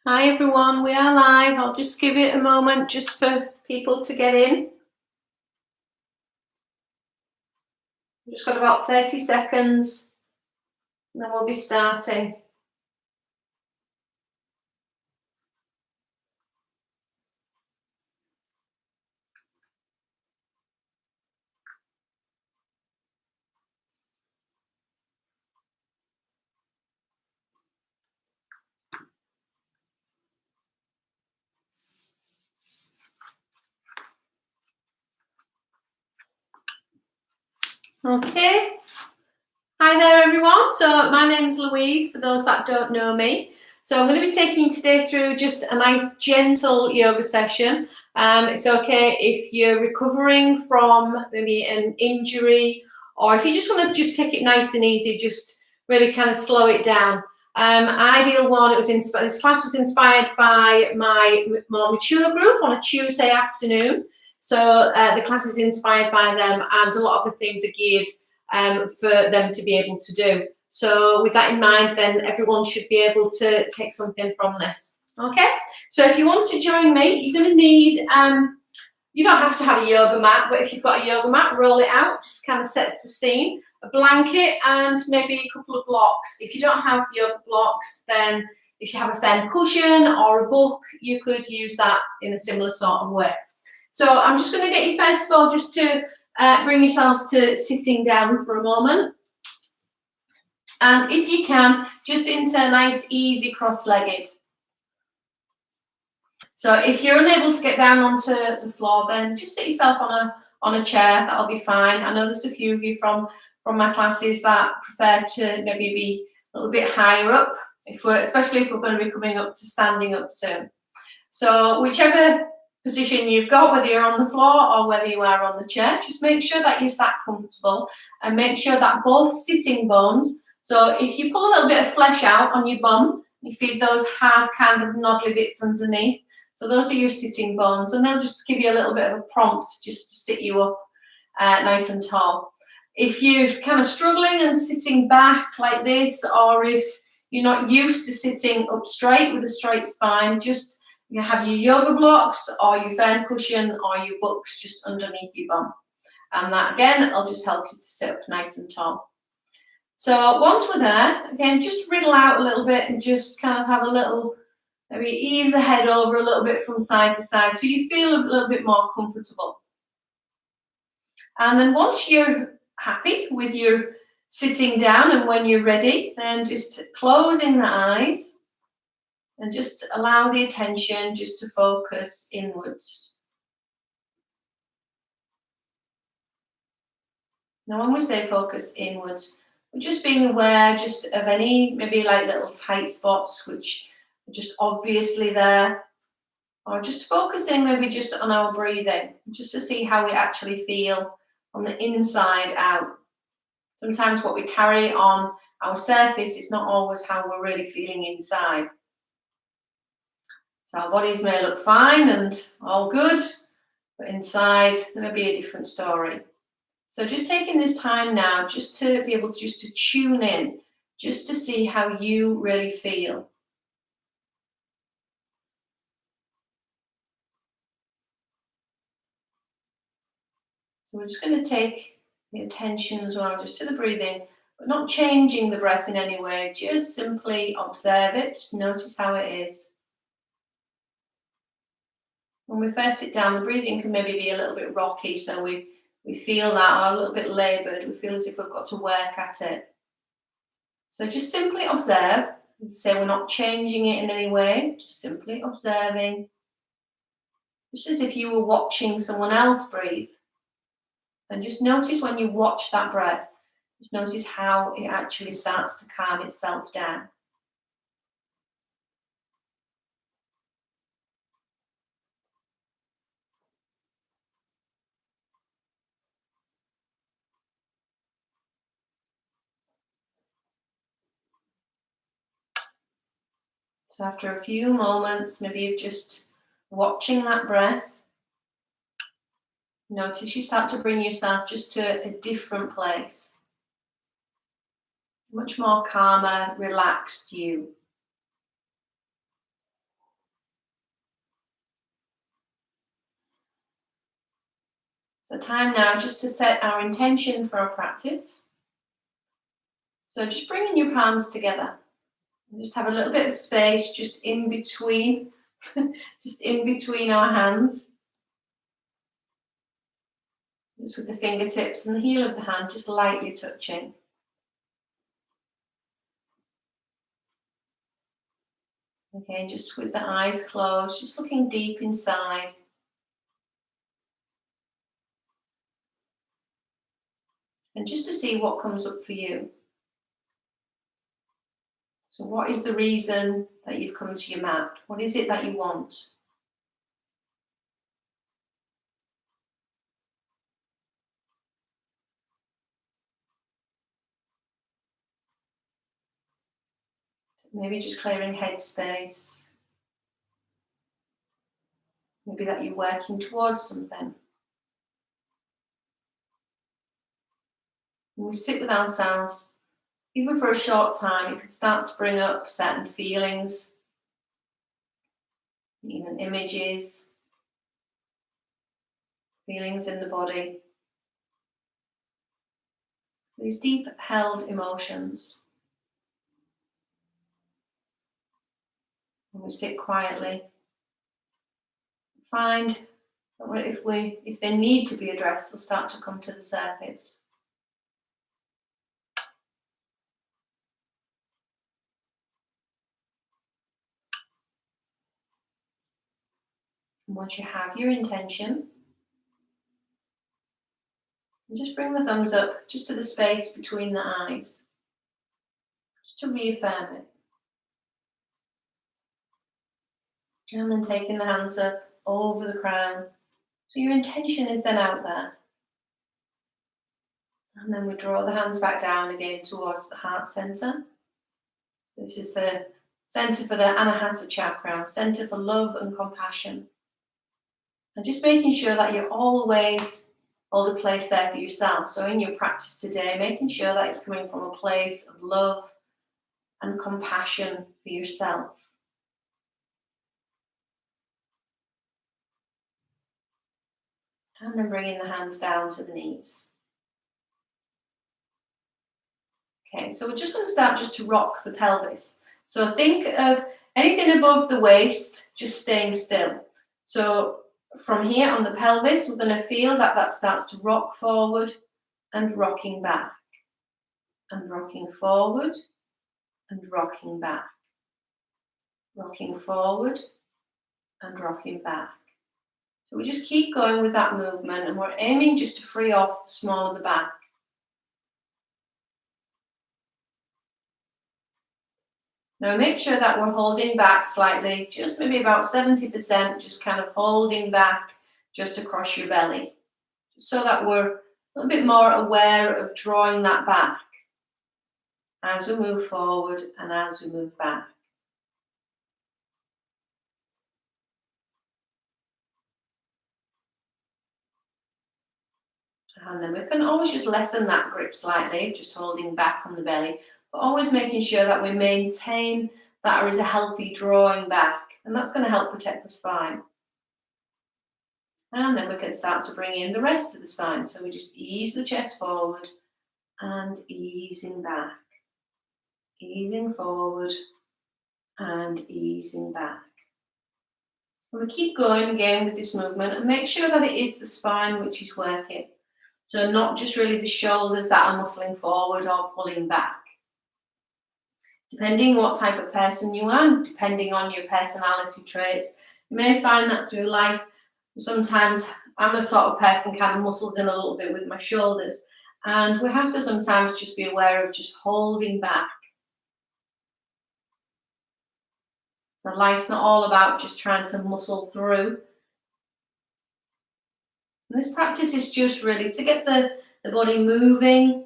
Hi everyone, we are live. I'll just give it a moment just for people to get in. We've just got about 30 seconds and then we'll be starting. Okay. Hi there everyone. So my name is Louise, for those that don't know me. So I'm going to be taking you today through just a nice gentle yoga session. It's okay if you're recovering from maybe an injury, or if you just want to just take it nice and easy, just really kind of slow it down. Ideal one, this class was inspired by my more mature group on a Tuesday afternoon. So the class is inspired by them, and a lot of the things are geared for them to be able to do. So with that in mind, then everyone should be able to take something from this. Okay, so if you want to join me, you're going to need, you don't have to have a yoga mat, but if you've got a yoga mat, roll it out, just kind of sets the scene. A blanket and maybe a couple of blocks. If you don't have yoga blocks, then if you have a firm cushion or a book, you could use that in a similar sort of way. So I'm just going to get you first of all just to bring yourselves to sitting down for a moment. And if you can, just into a nice, easy cross-legged. So if you're unable to get down onto the floor, then just sit yourself on a chair. That'll be fine. I know there's a few of you from my classes that prefer to maybe be a little bit higher up, especially if we're going to be coming up to standing up soon. So whichever position you've got, whether you're on the floor or whether you are on the chair, just make sure that you're sat comfortable and make sure that both sitting bones, so if you pull a little bit of flesh out on your bum, you feel those hard kind of noddly bits underneath. So those are your sitting bones, and they'll just give you a little bit of a prompt just to sit you up nice and tall. If you're kind of struggling and sitting back like this, or if you're not used to sitting up straight with a straight spine, just you have your yoga blocks or your firm cushion or your books just underneath your bum. And that again, it'll just help you to sit up nice and tall. So once we're there, again, just wriggle out a little bit and just kind of have a little, maybe ease the head over a little bit from side to side so you feel a little bit more comfortable. And then once you're happy with your sitting down and when you're ready, then just closing the eyes and just allow the attention just to focus inwards. Now when we say focus inwards, we're just being aware just of any maybe like little tight spots which are just obviously there, or just focusing maybe just on our breathing, just to see how we actually feel on the inside out. Sometimes what we carry on our surface is not always how we're really feeling inside. So our bodies may look fine and all good, but inside there may be a different story. So just taking this time now just to be able just to tune in, just to see how you really feel. So we're just going to take the attention as well just to the breathing, but not changing the breath in any way, just simply observe it, just notice how it is. When we first sit down, the breathing can maybe be a little bit rocky, so we feel that, or a little bit laboured, we feel as if we've got to work at it. So just simply observe, and say we're not changing it in any way, just simply observing, just as if you were watching someone else breathe. And just notice when you watch that breath, just notice how it actually starts to calm itself down. So after a few moments, maybe of just watching that breath, notice you start to bring yourself just to a different place. Much more calmer, relaxed you. So time now just to set our intention for our practice. So just bringing your palms together. And just have a little bit of space just in between, just in between our hands. Just with the fingertips and the heel of the hand just lightly touching. Okay, just with the eyes closed, just looking deep inside. And just to see what comes up for you. So what is the reason that you've come to your mat? What is it that you want? Maybe just clearing headspace. Maybe that you're working towards something. When we sit with ourselves, even for a short time, it can start to bring up certain feelings, even images, feelings in the body. These deep held emotions. When we sit quietly, find that if they need to be addressed, they'll start to come to the surface. And once you have your intention, just bring the thumbs up just to the space between the eyes, just to reaffirm it. And then taking the hands up over the crown. So your intention is then out there. And then we draw the hands back down again towards the heart center. So this is the center for the Untitled Chapter, center for love and compassion. And just making sure that you always hold a place there for yourself. So in your practice today, making sure that it's coming from a place of love and compassion for yourself. And then bringing the hands down to the knees. Okay, so we're just going to start just to rock the pelvis. So think of anything above the waist, just staying still. So from here on the pelvis, we're going to feel that that starts to rock forward and rocking back. And rocking forward and rocking back. Rocking forward and rocking back. So we just keep going with that movement, and we're aiming just to free off the small of the back. Now make sure that we're holding back slightly, just maybe about 70%, just kind of holding back just across your belly, so that we're a little bit more aware of drawing that back as we move forward and as we move back. And then we can always just lessen that grip slightly, just holding back on the belly, but always making sure that we maintain that there is a healthy drawing back, and that's going to help protect the spine. And then we can start to bring in the rest of the spine. So we just ease the chest forward and easing back, easing forward and easing back. And we keep going again with this movement, and make sure that it is the spine which is working. So not just really the shoulders that are muscling forward or pulling back. Depending what type of person you are, depending on your personality traits, you may find that through life, sometimes I'm the sort of person kind of muscles in a little bit with my shoulders. And we have to sometimes just be aware of just holding back. So life's not all about just trying to muscle through. And this practice is just really to get the body moving.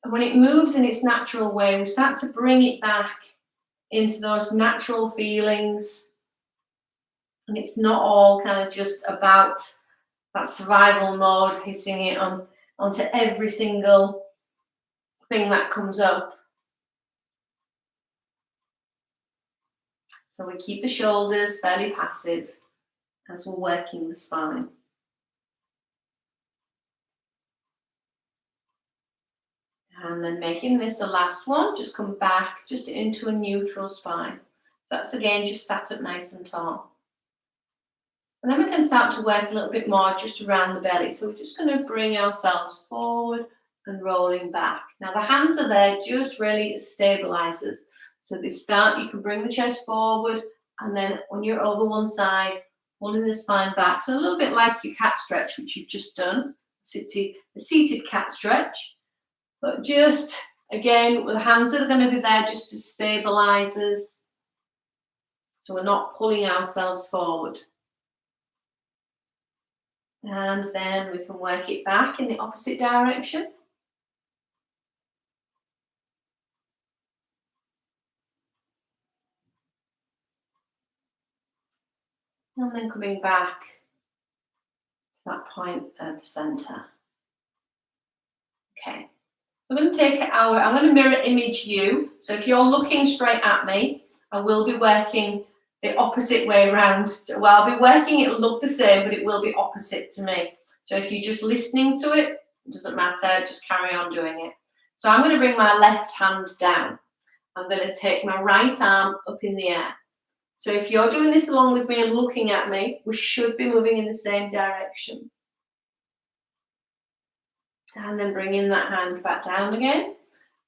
And when it moves in its natural way, we start to bring it back into those natural feelings. And it's not all kind of just about that survival mode, hitting it onto every single thing that comes up. So we keep the shoulders fairly passive as we're working the spine. And then making this the last one, just come back just into a neutral spine. So that's again just sat up nice and tall. And then we can start to work a little bit more just around the belly. So we're just going to bring ourselves forward and rolling back. Now the hands are there just really as stabilizers. So they start, you can bring the chest forward, and then when you're over one side, pulling the spine back. So a little bit like your cat stretch, which you've just done, the seated cat stretch. But just, again, the hands are going to be there just as stabilizers. So we're not pulling ourselves forward. And then we can work it back in the opposite direction. And then coming back to that point at the center. Okay. We're going to take I'm going to mirror image you. So if you're looking straight at me, I will be working the opposite way around. Well, I'll be working, it'll look the same, but it will be opposite to me. So if you're just listening to it, it doesn't matter, just carry on doing it. So I'm going to bring my left hand down. I'm going to take my right arm up in the air. So if you're doing this along with me and looking at me, we should be moving in the same direction. And then bringing that hand back down again.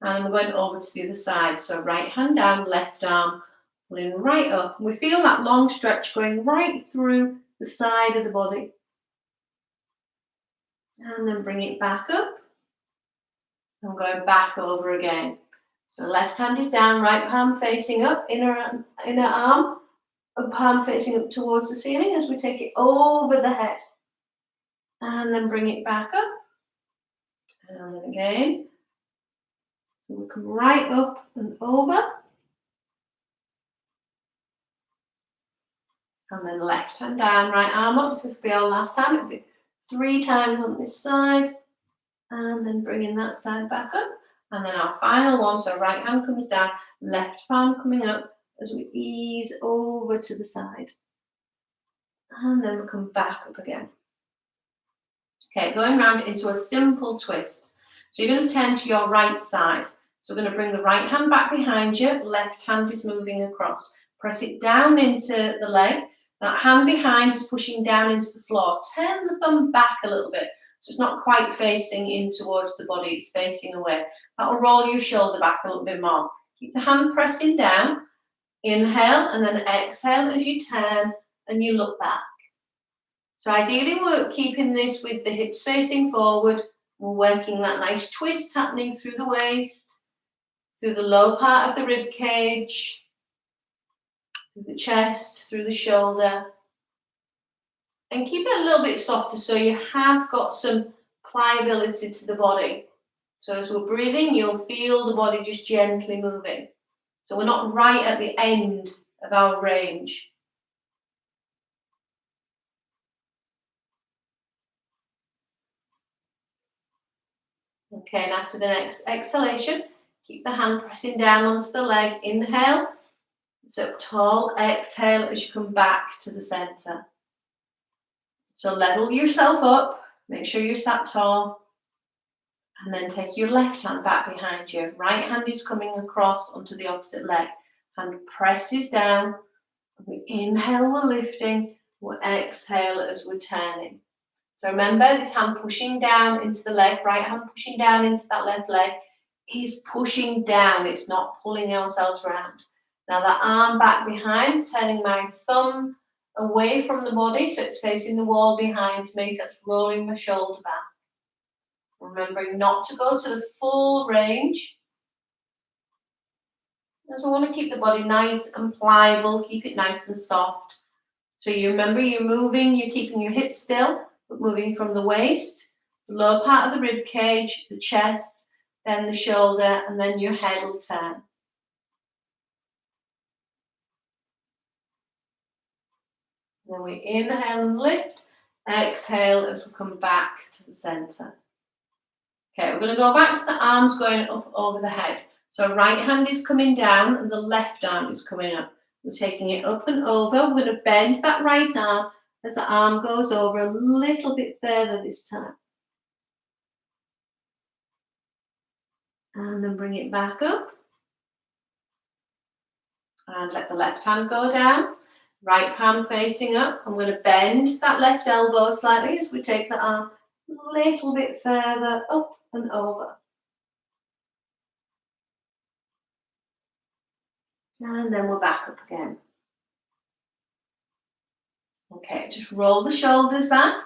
And I'm going over to the other side. So right hand down, left arm, pulling right up. We feel that long stretch going right through the side of the body. And then bring it back up. I'm going back over again. So left hand is down, right palm facing up, inner arm, and palm facing up towards the ceiling as we take it over the head. And then bring it back up. And then again. So we come right up and over. And then left hand down, right arm up. So this will be our last time. It'll be 3 times on this side. And then bringing that side back up. And then our final one. So right hand comes down, left palm coming up as we ease over to the side. And then we come back up again. Okay, going round into a simple twist. So you're going to turn to your right side. So we're going to bring the right hand back behind you. Left hand is moving across. Press it down into the leg. That hand behind is pushing down into the floor. Turn the thumb back a little bit. So it's not quite facing in towards the body. It's facing away. That will roll your shoulder back a little bit more. Keep the hand pressing down. Inhale and then exhale as you turn and you look back. So ideally we're keeping this with the hips facing forward. We're working that nice twist happening through the waist, through the low part of the rib cage, through the chest, through the shoulder. And keep it a little bit softer so you have got some pliability to the body. So as we're breathing, you'll feel the body just gently moving. So we're not right at the end of our range. Okay, and after the next exhalation, keep the hand pressing down onto the leg. Inhale, it's up tall. Exhale as you come back to the center. So level yourself up, make sure you're sat tall, and then take your left hand back behind you. Right hand is coming across onto the opposite leg. Hand presses down. We inhale, we're lifting. We exhale as we're turning. So remember, this hand pushing down into the leg, right hand pushing down into that left leg, is pushing down. It's not pulling ourselves around. Now that arm back behind, turning my thumb away from the body, so it's facing the wall behind me, so it's rolling my shoulder back. Remembering not to go to the full range. As we want to keep the body nice and pliable, keep it nice and soft. So you remember you're moving, you're keeping your hips still, but moving from the waist, the lower part of the rib cage, the chest, then the shoulder, and then your head will turn. Then we inhale and lift, exhale as we come back to the center. Okay, we're going to go back to the arms going up over the head. So right hand is coming down and the left arm is coming up. We're taking it up and over. We're going to bend that right arm as the arm goes over a little bit further this time. And then bring it back up. And let the left hand go down. Right palm facing up. I'm going to bend that left elbow slightly as we take the arm a little bit further up and over. And then we're back up again. Okay, just roll the shoulders back.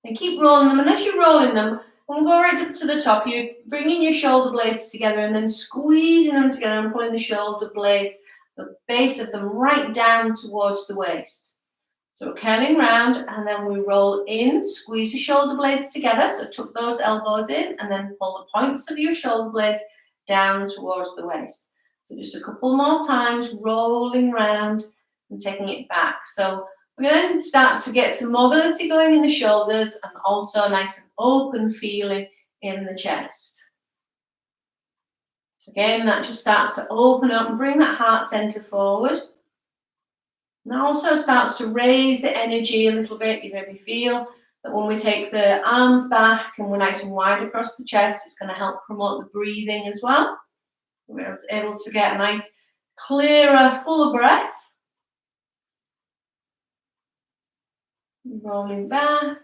And keep rolling them. And as you're rolling them, we'll go right up to the top. You're bringing your shoulder blades together and then squeezing them together and pulling the shoulder blades, the base of them, right down towards the waist. So we're curling round and then we roll in, squeeze the shoulder blades together. So tuck those elbows in and then pull the points of your shoulder blades down towards the waist. So just a couple more times, rolling round and taking it back. So we're going to start to get some mobility going in the shoulders and also a nice and open feeling in the chest. Again, that just starts to open up and bring that heart center forward. And that also starts to raise the energy a little bit. You maybe feel that when we take the arms back and we're nice and wide across the chest, it's going to help promote the breathing as well. We're able to get a nice, clearer, fuller breath. Rolling back.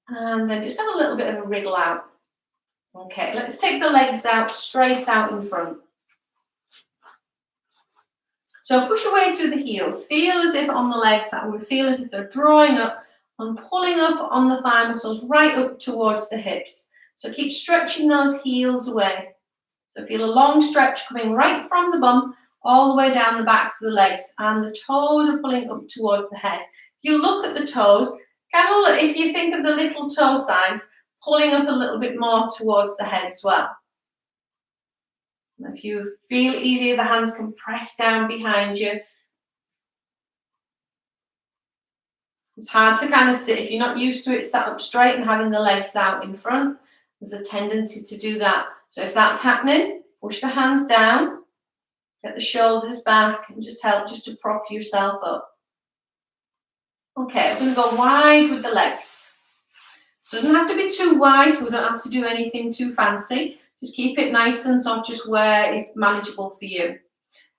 And then just have a little bit of a wriggle out. Okay, let's take the legs out, straight out in front. So push away through the heels. Feel as if on the legs that we feel as if they're drawing up and pulling up on the thigh muscles right up towards the hips. So keep stretching those heels away. So feel a long stretch coming right from the bum all the way down the backs of the legs, and the toes are pulling up towards the head. If you look at the toes, kind of if you think of the little toe sides, pulling up a little bit more towards the head as well. And if you feel easier, the hands can press down behind you. It's hard to kind of sit, if you're not used to it, sat up straight and having the legs out in front. There's a tendency to do that. So if that's happening, push the hands down, get the shoulders back, and just help just to prop yourself up. Okay, we're going to go wide with the legs. It doesn't have to be too wide, so we don't have to do anything too fancy. Just keep it nice and soft, just where it's manageable for you.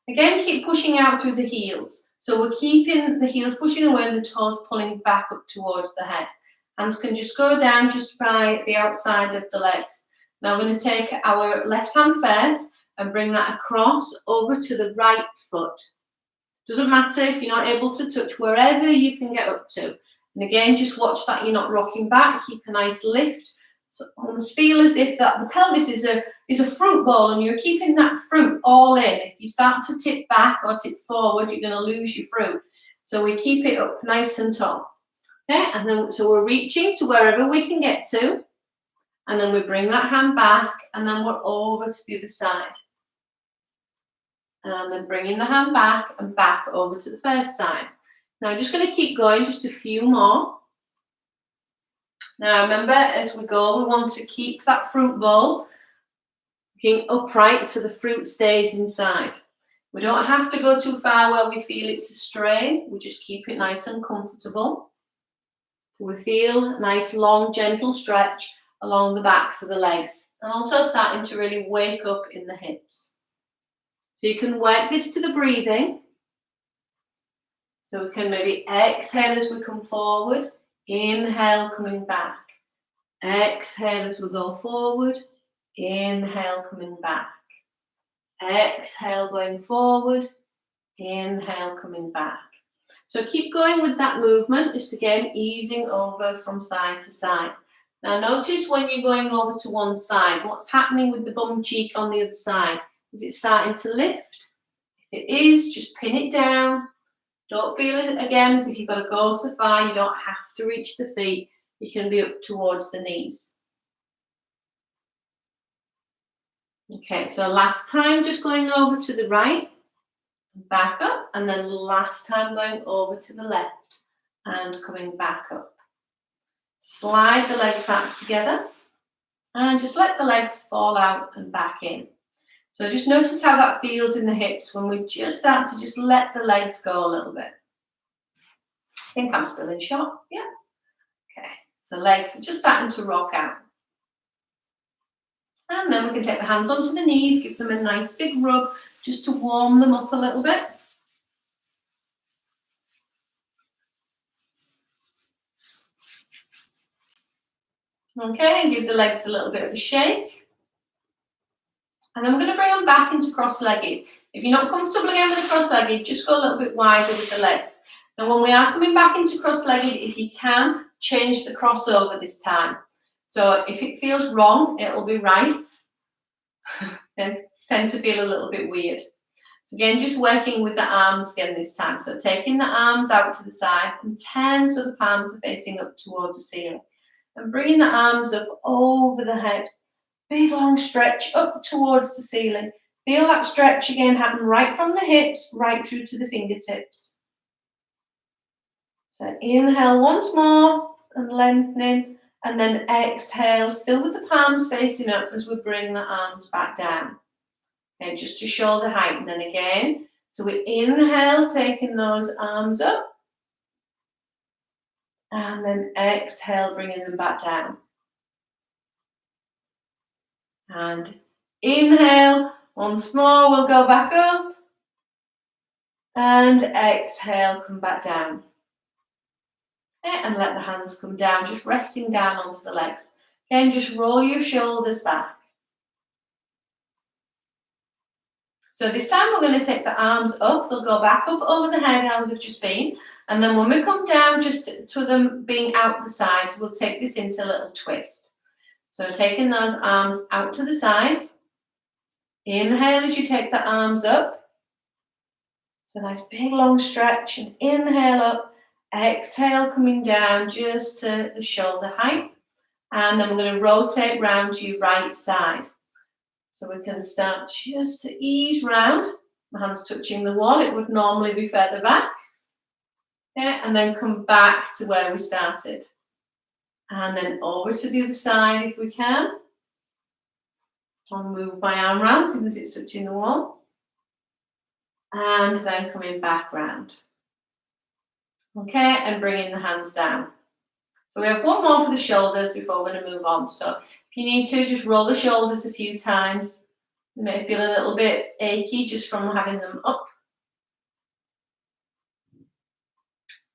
Again, keep pushing out through the heels. So we're keeping the heels pushing away and the toes pulling back up towards the head. Hands can just go down just by the outside of the legs. Now we're going to take our left hand first and bring that across over to the right foot. Doesn't matter if you're not able to touch, wherever you can get up to. And again, just watch that you're not rocking back. Keep a nice lift. So almost feel as if that the pelvis is a fruit bowl and you're keeping that fruit all in. If you start to tip back or tip forward, you're going to lose your fruit. So we keep it up nice and tall. Okay, and then so we're reaching to wherever we can get to. And then we bring that hand back and then we're over to the other side. And then bringing the hand back and back over to the first side. Now I'm just going to keep going, just a few more. Now remember, as we go, we want to keep that fruit bowl looking upright so the fruit stays inside. We don't have to go too far where we feel it's a strain. We just keep it nice and comfortable. So we feel a nice, long, gentle stretch along the backs of the legs. And also starting to really wake up in the hips. So you can work this to the breathing. So we can maybe exhale as we come forward. Inhale, coming back. Exhale as we go forward. Inhale, coming back. Exhale, going forward. Inhale, coming back. So keep going with that movement, just again easing over from side to side. Now notice when you're going over to one side, what's happening with the bum cheek on the other side? Is it starting to lift? If it is, just pin it down. Don't feel it again as if you've got to go so far. You don't have to reach the feet. You can be up towards the knees. Okay, so last time just going over to the right, back up, and then last time going over to the left and coming back up. Slide the legs back together and just let the legs fall out and back in. So just notice how that feels in the hips when we just start to just let the legs go a little bit. I think I'm still in shot. Yeah. Okay. So legs are just starting to rock out. And then we can take the hands onto the knees, give them a nice big rub just to warm them up a little bit. Okay, and give the legs a little bit of a shake. And then we're going to bring them back into cross-legged. If you're not comfortable again with the cross-legged, just go a little bit wider with the legs. And when we are coming back into cross-legged, if you can, change the crossover this time. So if it feels wrong, it'll be right. They tend to feel a little bit weird. So again, just working with the arms again this time. So taking the arms out to the side and turn so the palms are facing up towards the ceiling. And bringing the arms up over the head. Big long stretch up towards the ceiling. Feel that stretch again happen right from the hips, right through to the fingertips. So inhale once more and lengthening. And then exhale, still with the palms facing up as we bring the arms back down. Okay, just to shoulder height. And then again, so we inhale, taking those arms up. And then exhale, bringing them back down. And inhale, once more, we'll go back up. And exhale, come back down. Okay, and let the hands come down, just resting down onto the legs. Again, just roll your shoulders back. So this time we're going to take the arms up. They'll go back up over the head, how they've just been. And then when we come down, just to them being out the sides, we'll take this into a little twist. So taking those arms out to the sides. Inhale as you take the arms up. So nice big long stretch and inhale up. Exhale coming down just to the shoulder height. And then we're going to rotate round to your right side. So we can start just to ease round. My hands touching the wall. It would normally be further back. Okay, and then come back to where we started. And then over to the other side if we can. I'll move my arm round since it's touching the wall. And then coming back round. Okay, and bringing the hands down. So we have one more for the shoulders before we're going to move on. So if you need to, just roll the shoulders a few times. You may feel a little bit achy just from having them up.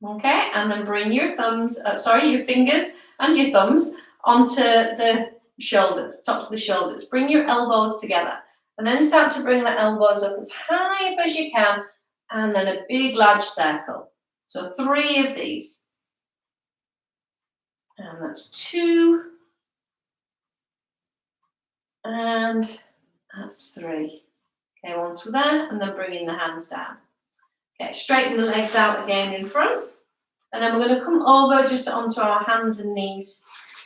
Okay, and then bring your your fingers and your thumbs onto the shoulders, tops of the shoulders. Bring your elbows together and then start to bring the elbows up as high up as you can and then a big large circle. So 3 of these. And that's 2. And that's 3. Okay, once we're there, and then bringing the hands down. Okay, straighten the legs out again in front. And then we're going to come over just onto our hands and knees.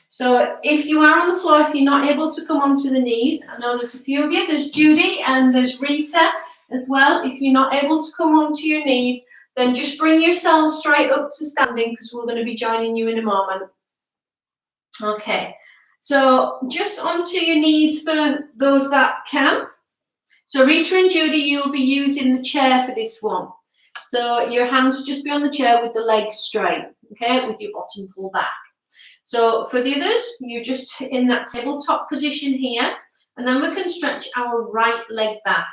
So if you are on the floor, if you're not able to come onto the knees, I know there's a few of you. There's Judy and there's Rita as well. If you're not able to come onto your knees, then just bring yourself straight up to standing because we're going to be joining you in a moment. Okay, so just onto your knees for those that can. So Rita and Judy, you'll be using the chair for this one. So your hands will just be on the chair with the legs straight, okay, with your bottom pulled back. So for the others, you're just in that tabletop position here, and then we can stretch our right leg back.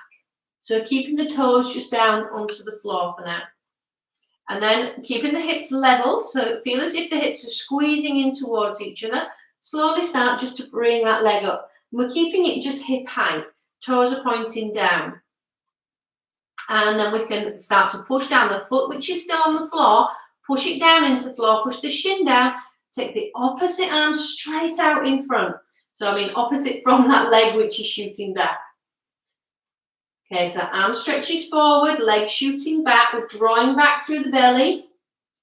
So keeping the toes just down onto the floor for now. And then keeping the hips level, so feel as if the hips are squeezing in towards each other. Slowly start just to bring that leg up. And we're keeping it just hip height. Toes are pointing down. And then we can start to push down the foot, which is still on the floor. Push it down into the floor. Push the shin down. Take the opposite arm straight out in front. So I mean opposite from that leg which is shooting back. Okay, so arm stretches forward, leg shooting back. We're drawing back through the belly.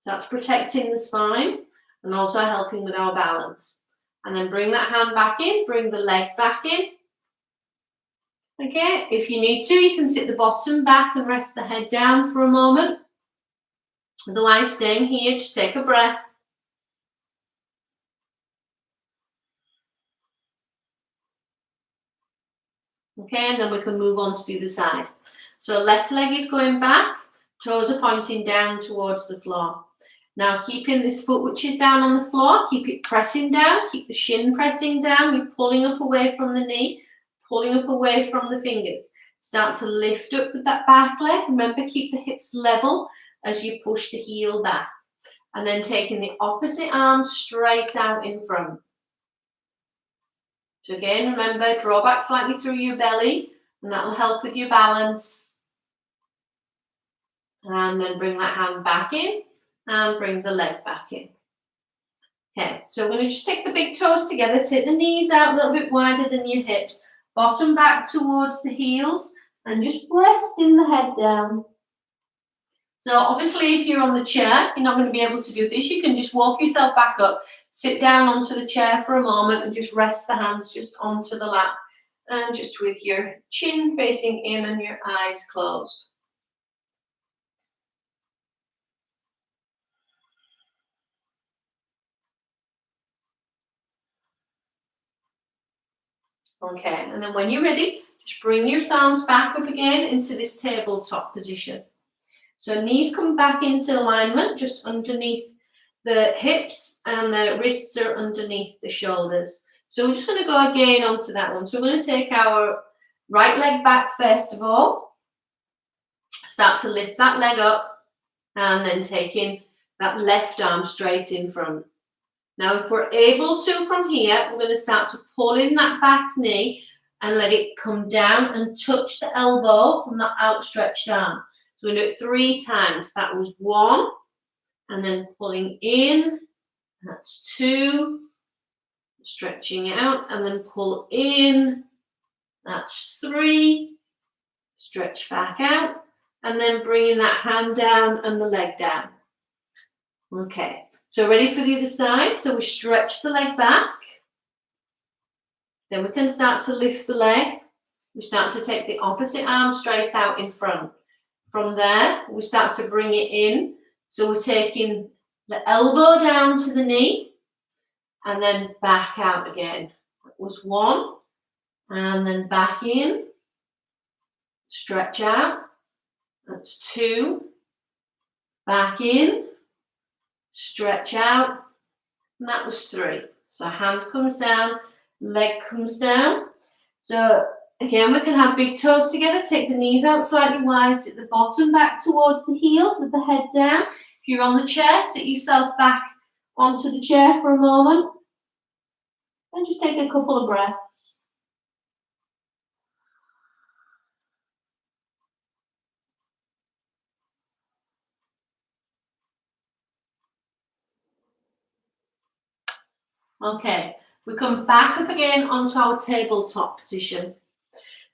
So that's protecting the spine and also helping with our balance. And then bring that hand back in, bring the leg back in. Okay, if you need to, you can sit the bottom back and rest the head down for a moment. Otherwise, staying here, just take a breath. Okay, and then we can move on to the other side. So left leg is going back, toes are pointing down towards the floor. Now keeping this foot which is down on the floor, keep it pressing down, keep the shin pressing down, you're pulling up away from the knee, pulling up away from the fingers. Start to lift up with that back leg. Remember, keep the hips level as you push the heel back. And then taking the opposite arm straight out in front. So again, remember, draw back slightly through your belly, and that will help with your balance. And then bring that hand back in and bring the leg back in. Okay, so we're going to just take the big toes together, take the knees out a little bit wider than your hips, bottom back towards the heels, and just resting the head down. So obviously if you're on the chair, you're not going to be able to do this. You can just walk yourself back up, sit down onto the chair for a moment and just rest the hands just onto the lap. And just with your chin facing in and your eyes closed. Okay, and then when you're ready, just bring yourselves back up again into this tabletop position. So knees come back into alignment, just underneath the hips, and the wrists are underneath the shoulders. So we're just going to go again onto that one. So we're going to take our right leg back first of all. Start to lift that leg up, and then taking that left arm straight in front. Now, if we're able to from here, we're going to start to pull in that back knee and let it come down and touch the elbow from that outstretched arm. So we're going to do it 3 times. That was 1, and then pulling in, that's 2, stretching it out, and then pull in, that's 3, stretch back out, and then bringing that hand down and the leg down. Okay. So ready for the other side. So we stretch the leg back. Then we can start to lift the leg. We start to take the opposite arm straight out in front. From there, we start to bring it in. So we're taking the elbow down to the knee and then back out again. That was 1. And then back in. Stretch out. That's 2. Back in. Stretch out, and that was 3. So hand comes down, leg comes down. So again, we can have big toes together, take the knees out slightly wide, sit the bottom back towards the heels with the head down. If you're on the chair, sit yourself back onto the chair for a moment, and just take a couple of breaths. Okay, we come back up again onto our tabletop position.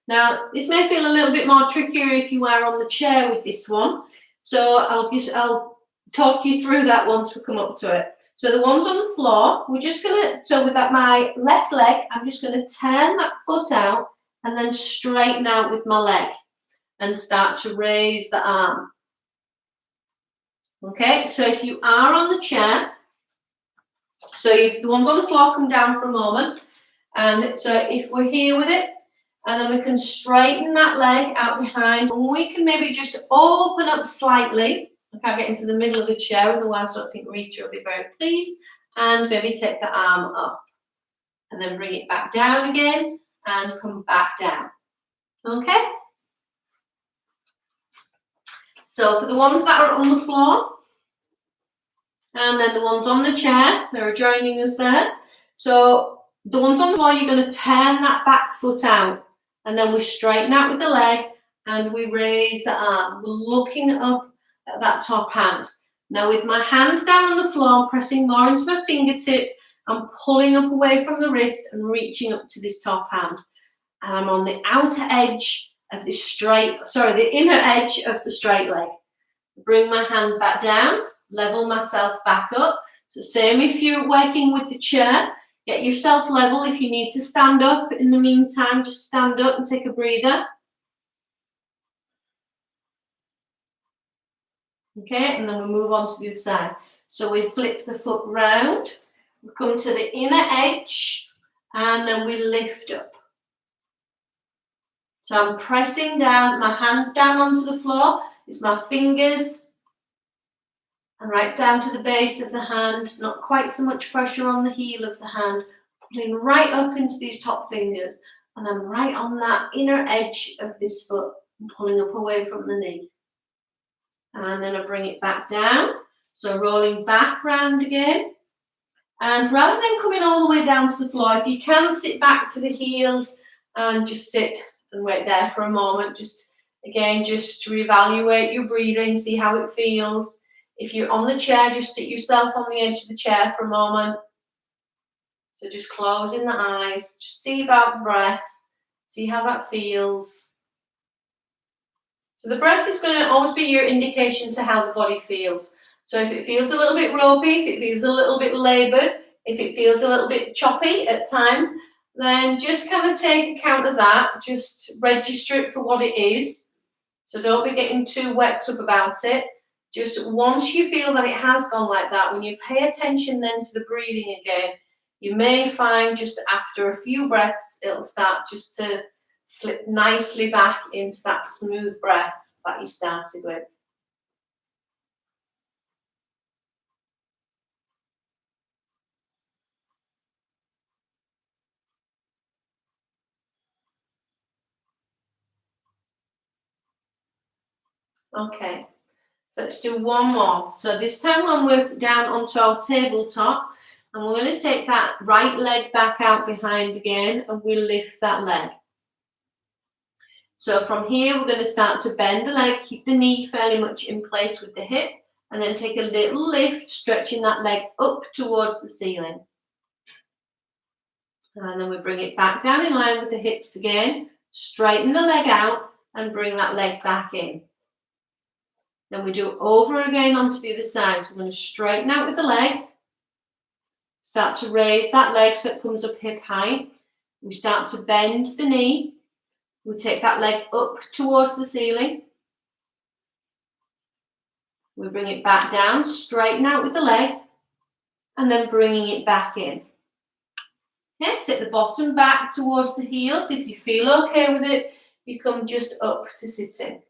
Now, this may feel a little bit more trickier if you are on the chair with this one. So I'll talk you through that once we come up to it. So the ones on the floor, we're just going to, so with that my left leg, I'm just going to turn that foot out and then straighten out with my leg and start to raise the arm. Okay, so if you are on the chair, so the ones on the floor come down for a moment, and so if we're here with it, and then we can straighten that leg out behind, and we can maybe just open up slightly. I can't get into the middle of the chair, otherwise I don't think Rita will be very pleased, and maybe take the arm up, and then bring it back down again, and come back down. Okay? So for the ones that are on the floor, and then the ones on the chair, they're joining us there. So the ones on the floor, you're going to turn that back foot out, and then we straighten out with the leg, and we raise the arm. We're looking up at that top hand. Now with my hands down on the floor, pressing more into my fingertips, I'm pulling up away from the wrist and reaching up to this top hand. And I'm on the outer edge of this the inner edge of the straight leg. Bring my hand back down. Level myself back up. So same if you're working with the chair, get yourself level. If you need to stand up in the meantime, just stand up and take a breather. Okay, and then we move on to the other side. So we flip the foot round, we come to the inner edge, and then we lift up. So I'm pressing down, my hand down onto the floor. It's my fingers And right down to the base of the hand, not quite so much pressure on the heel of the hand, pulling right up into these top fingers, and then right on that inner edge of this foot, and pulling up away from the knee. And then I bring it back down, so rolling back round again. And rather than coming all the way down to the floor, if you can sit back to the heels and just sit and wait there for a moment, just again, just to reevaluate your breathing, see how it feels. If you're on the chair, just sit yourself on the edge of the chair for a moment. So just closing the eyes, just see about the breath, see how that feels. So the breath is going to always be your indication to how the body feels. So if it feels a little bit ropey, if it feels a little bit laboured, if it feels a little bit choppy at times, then just kind of take account of that. Just register it for what it is. So don't be getting too worked up about it. Just once you feel that it has gone like that, when you pay attention then to the breathing again, you may find just after a few breaths, it'll start just to slip nicely back into that smooth breath that you started with. Okay, so let's do one more. So this time when we're down onto our tabletop, and we're going to take that right leg back out behind again, and we'll lift that leg. So from here, we're going to start to bend the leg, keep the knee fairly much in place with the hip, and then take a little lift, stretching that leg up towards the ceiling. And then we bring it back down in line with the hips again, straighten the leg out, and bring that leg back in. Then we do it over again onto the other side. So we're going to straighten out with the leg, start to raise that leg so it comes up hip height. We start to bend the knee. We take that leg up towards the ceiling. We bring it back down, straighten out with the leg, and then bringing it back in. Okay, take the bottom back towards the heels. If you feel okay with it, you come just up to sitting.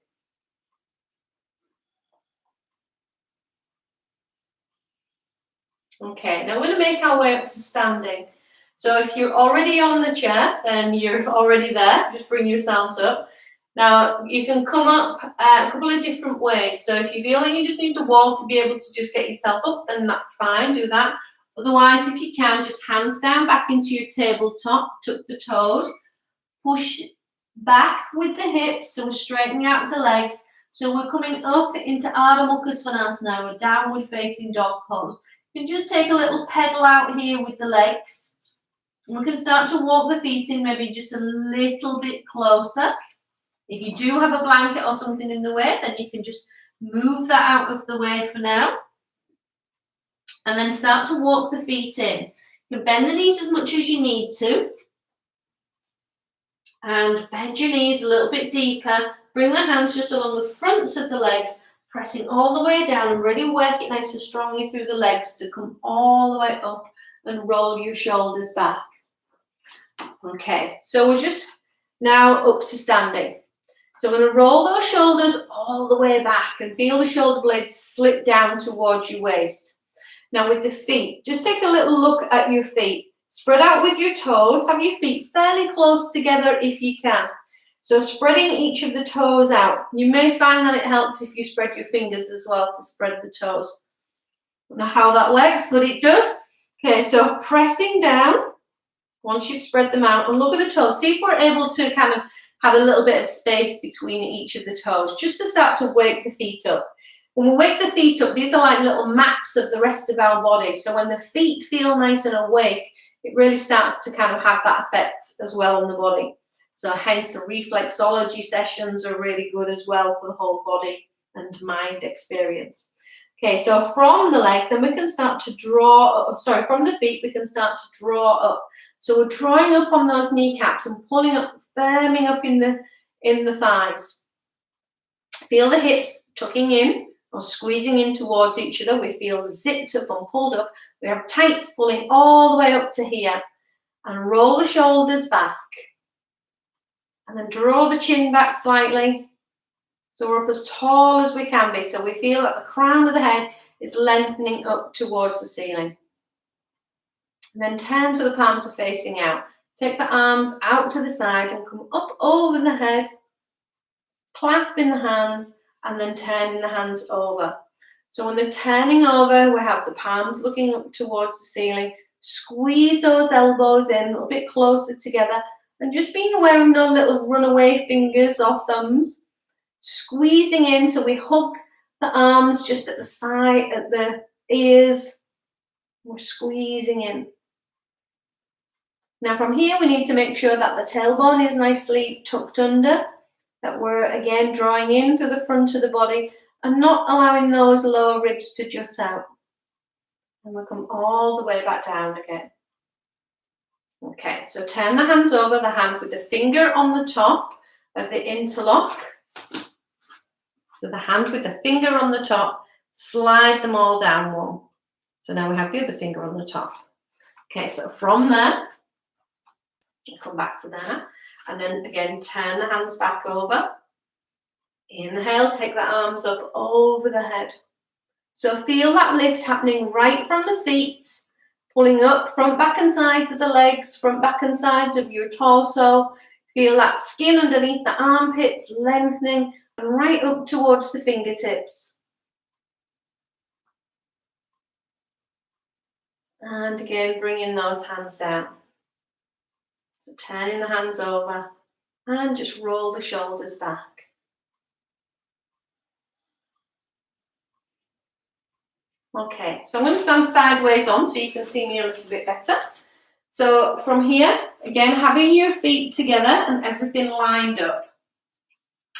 Okay, now we're going to make our way up to standing. So if you're already on the chair, then you're already there. Just bring yourselves up. Now, you can come up a couple of different ways. So if you feel like you just need the wall to be able to just get yourself up, then that's fine, do that. Otherwise, if you can, just hands down back into your tabletop, tuck the toes, push back with the hips, so we're straightening out the legs. So we're coming up into Ardha Mukha Svanasana, a downward facing dog pose. You can just take a little pedal out here with the legs. And we can start to walk the feet in maybe just a little bit closer. If you do have a blanket or something in the way, then you can just move that out of the way for now. And then start to walk the feet in. You can bend the knees as much as you need to. And bend your knees a little bit deeper. Bring the hands just along the fronts of the legs, pressing all the way down and really work it nice and strongly through the legs to come all the way up and roll your shoulders back. Okay, so we're just now up to standing. So we're going to roll those shoulders all the way back and feel the shoulder blades slip down towards your waist. Now with the feet, just take a little look at your feet. Spread out with your toes. Have your feet fairly close together if you can. So spreading each of the toes out. You may find that it helps if you spread your fingers as well to spread the toes. I don't know how that works, but it does. Okay, so pressing down once you've spread them out, and look at the toes. See if we're able to kind of have a little bit of space between each of the toes, just to start to wake the feet up. When we wake the feet up, these are like little maps of the rest of our body. So when the feet feel nice and awake, it really starts to kind of have that effect as well on the body. So hence the reflexology sessions are really good as well for the whole body and mind experience. Okay, so from the legs, then we can start to draw, from the feet, we can start to draw up. So we're drawing up on those kneecaps and pulling up, firming up in the thighs. Feel the hips tucking in or squeezing in towards each other. We feel zipped up and pulled up. We have tights pulling all the way up to here. And roll the shoulders back. And then draw the chin back slightly. So we're up as tall as we can be. So we feel that the crown of the head It's lengthening up towards the ceiling. And then turn so the palms are facing out. Take the arms out to the side and come up over the head, clasping the hands and then turning the hands over. So when they're turning over, we have the palms looking up towards the ceiling. Squeeze those elbows in a little bit closer together and just being aware of no little runaway fingers or thumbs. Squeezing in so we hook the arms just at the side, at the ears. We're squeezing in. Now from here we need to make sure that the tailbone is nicely tucked under, that we're again drawing in through the front of the body and not allowing those lower ribs to jut out. And we'll come all the way back down again. Okay, so turn the hands over, the hand with the finger on the top of the interlock. So the hand with the finger on the top, slide them all down one. So now we have the other finger on the top. Okay, so from there, come back to there. And then again, turn the hands back over. Inhale, take the arms up over the head. So feel that lift happening right from the feet, pulling up front, back and sides of the legs, front, back and sides of your torso. Feel that skin underneath the armpits lengthening and right up towards the fingertips. And again, bringing those hands down. So turning the hands over and just roll the shoulders back. Okay, so I'm going to stand sideways on so you can see me a little bit better. So from here, again, having your feet together and everything lined up.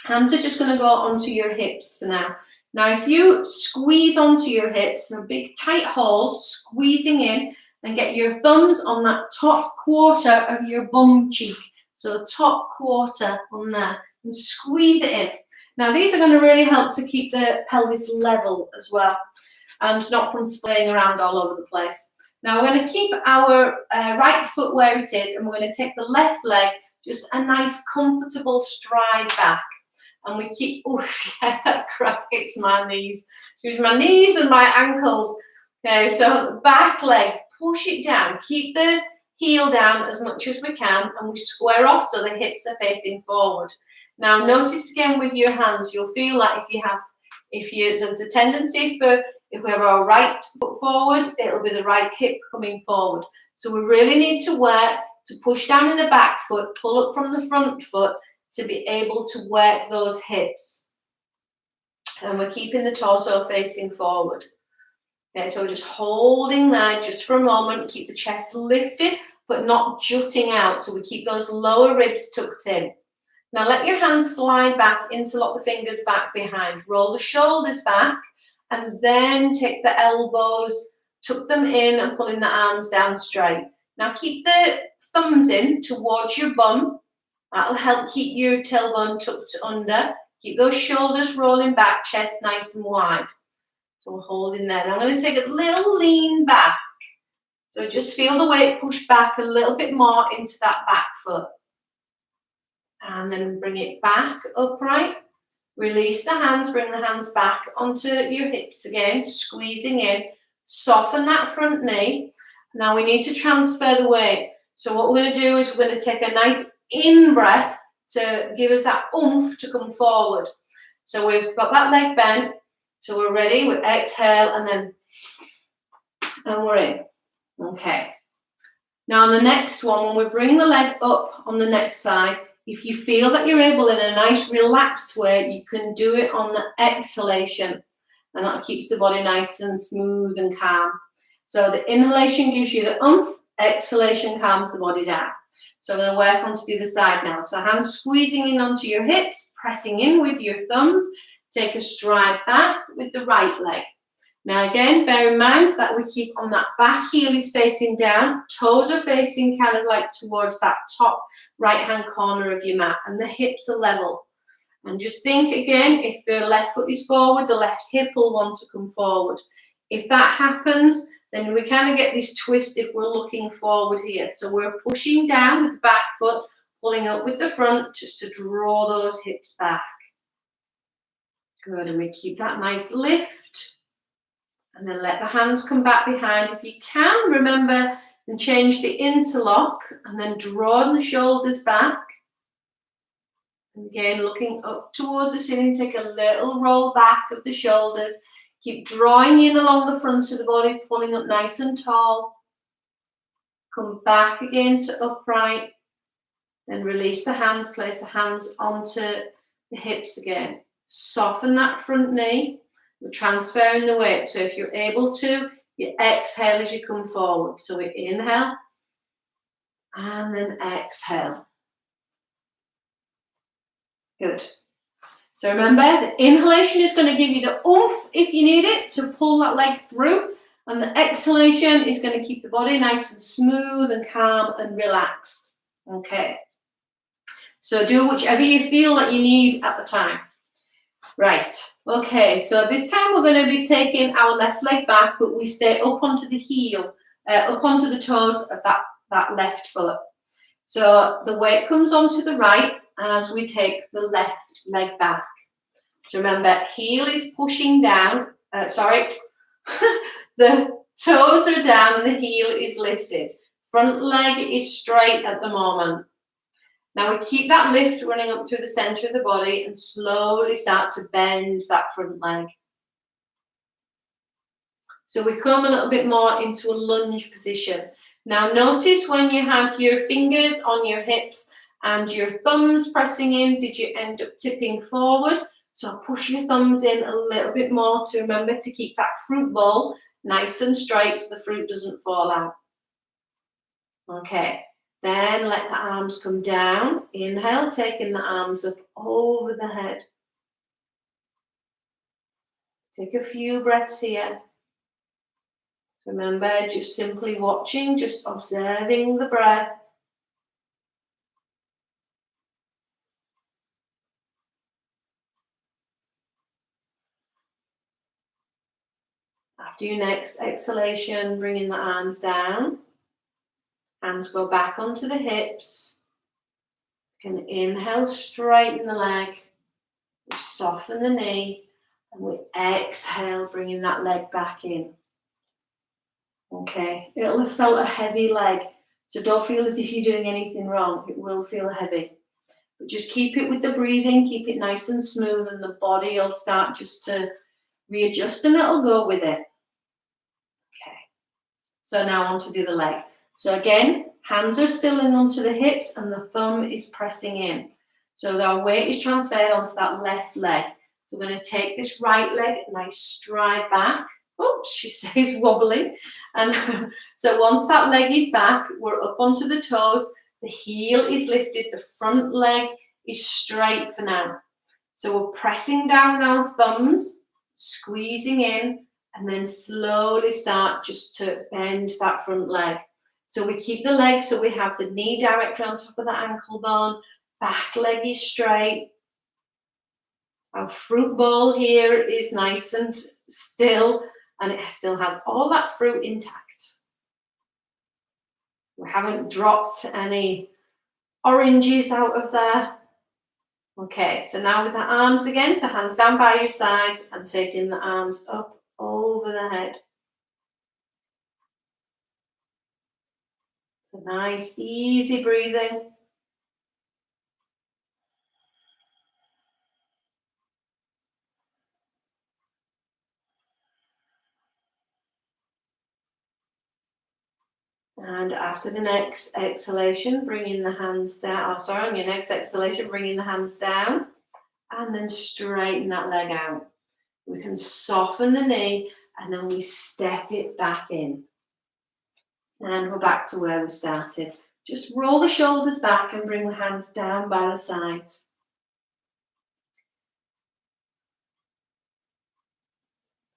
Hands are just going to go onto your hips for now. Now, if you squeeze onto your hips, a big tight hold, squeezing in, and get your thumbs on that top quarter of your bum cheek. So the top quarter on there, and squeeze it in. Now, these are going to really help to keep the pelvis level as well, and not from splaying around all over the place. Now we're going to keep our right foot where it is, and we're going to take the left leg just a nice comfortable stride back. And we keep, oh yeah, that crack hits my knees. Use my knees and my ankles. Okay, so the back leg, push it down. Keep the heel down as much as we can, and we square off so the hips are facing forward. Now notice again with your hands, you'll feel like there's a tendency for, if we have our right foot forward, it'll be the right hip coming forward. So we really need to work to push down in the back foot, pull up from the front foot to be able to work those hips. And we're keeping the torso facing forward. Okay, so just holding there just for a moment, keep the chest lifted, but not jutting out. So we keep those lower ribs tucked in. Now let your hands slide back, interlock the fingers back behind, roll the shoulders back, and then take the elbows, tuck them in and pulling the arms down straight. Now keep the thumbs in towards your bum. That'll help keep your tailbone tucked under. Keep those shoulders rolling back, chest nice and wide. So we're holding there. Now I'm going to take a little lean back. So just feel the weight push back a little bit more into that back foot. And then bring it back upright. Release the hands, bring the hands back onto your hips again, squeezing in. Soften that front knee. Now we need to transfer the weight. So what we're going to do is we're going to take a nice in-breath to give us that oomph to come forward. So we've got that leg bent. So we're ready. We exhale and we're in. Okay. Now on the next one, when we bring the leg up on the next side, if you feel that you're able in a nice relaxed way, you can do it on the exhalation, and that keeps the body nice and smooth and calm. So the inhalation gives you the oomph, exhalation calms the body down. So I'm going to work onto the other side now. So hands squeezing in onto your hips, pressing in with your thumbs. Take a stride back with the right leg. Now again, bear in mind that we keep on that back heel is facing down, toes are facing kind of like towards that top right-hand corner of your mat, and the hips are level. And just think again, if the left foot is forward, the left hip will want to come forward. If that happens, then we kind of get this twist if we're looking forward here. So we're pushing down with the back foot, pulling up with the front just to draw those hips back. Good, and we keep that nice lift. And then let the hands come back behind. If you can, remember and change the interlock and then draw the shoulders back. And again, looking up towards the ceiling, take a little roll back of the shoulders. Keep drawing in along the front of the body, pulling up nice and tall. Come back again to upright. Then release the hands, place the hands onto the hips again. Soften that front knee. We're transferring the weight. So if you're able to, you exhale as you come forward. So we inhale and then exhale. Good. So remember, the inhalation is going to give you the oomph if you need it to pull that leg through. And the exhalation is going to keep the body nice and smooth and calm and relaxed. Okay. So do whichever you feel that you need at the time. Right. Okay. So this time we're going to be taking our left leg back, but we stay up onto the heel, up onto the toes of that left foot. So the weight comes onto the right as we take the left leg back. So remember, heel is pushing down. The toes are down and the heel is lifted. Front leg is straight at the moment. Now we keep that lift running up through the center of the body and slowly start to bend that front leg. So we come a little bit more into a lunge position. Now notice when you had your fingers on your hips and your thumbs pressing in, did you end up tipping forward? So push your thumbs in a little bit more to remember to keep that fruit bowl nice and straight so the fruit doesn't fall out. Okay, then let the arms come down. Inhale, taking the arms up over the head. Take a few breaths here. Remember, just simply watching, just observing the breath. After your next exhalation, bringing the arms down. Hands go back onto the hips. You can inhale, straighten the leg. We soften the knee. And we exhale, bringing that leg back in. Okay, it'll have felt a heavy leg. So don't feel as if you're doing anything wrong. It will feel heavy. But just keep it with the breathing. Keep it nice and smooth. And the body will start just to readjust and it'll go with it. Okay. So now on to the other leg. So again, hands are still in onto the hips and the thumb is pressing in. So our weight is transferred onto that left leg. So we're going to take this right leg, nice stride back. Oops, she stays wobbly. And so once that leg is back, we're up onto the toes. The heel is lifted. The front leg is straight for now. So we're pressing down our thumbs, squeezing in, and then slowly start just to bend that front leg. So we keep the leg, so we have the knee directly on top of the ankle bone. Back leg is straight. Our fruit bowl here is nice and still, and it still has all that fruit intact. We haven't dropped any oranges out of there. Okay, so now with the arms again, so hands down by your sides and taking the arms up over the head. So nice, easy breathing. And after the next exhalation, bringing the hands down. On your next exhalation, bringing the hands down and then straighten that leg out. We can soften the knee and then we step it back in. And we're back to where we started. Just roll the shoulders back and bring the hands down by the sides.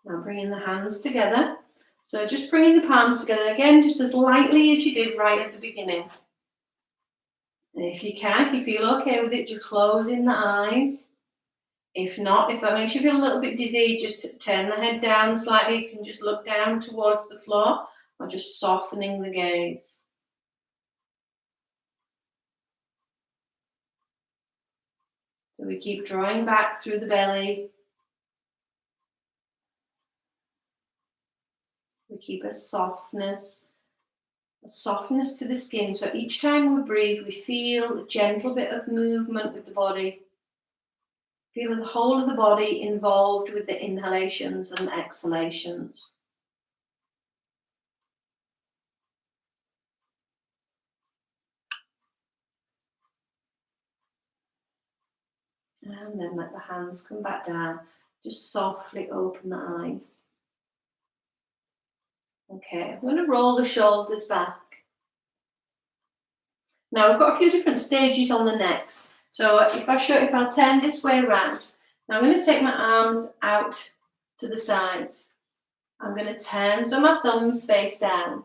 Now bringing the hands together. So just bringing the palms together again, just as lightly as you did right at the beginning. And if you can, if you feel okay with it, just closing the eyes. If not, if that makes you feel a little bit dizzy, just turn the head down slightly. You can just look down towards the floor or just softening the gaze. So we keep drawing back through the belly. We keep a softness to the skin. So each time we breathe, we feel a gentle bit of movement with the body. Feel the whole of the body involved with the inhalations and exhalations. And then let the hands come back down. Just softly open the eyes. Okay, I'm going to roll the shoulders back. Now we've got a few different stages on the necks. So if I turn this way around, now I'm going to take my arms out to the sides. I'm going to turn so my thumbs face down.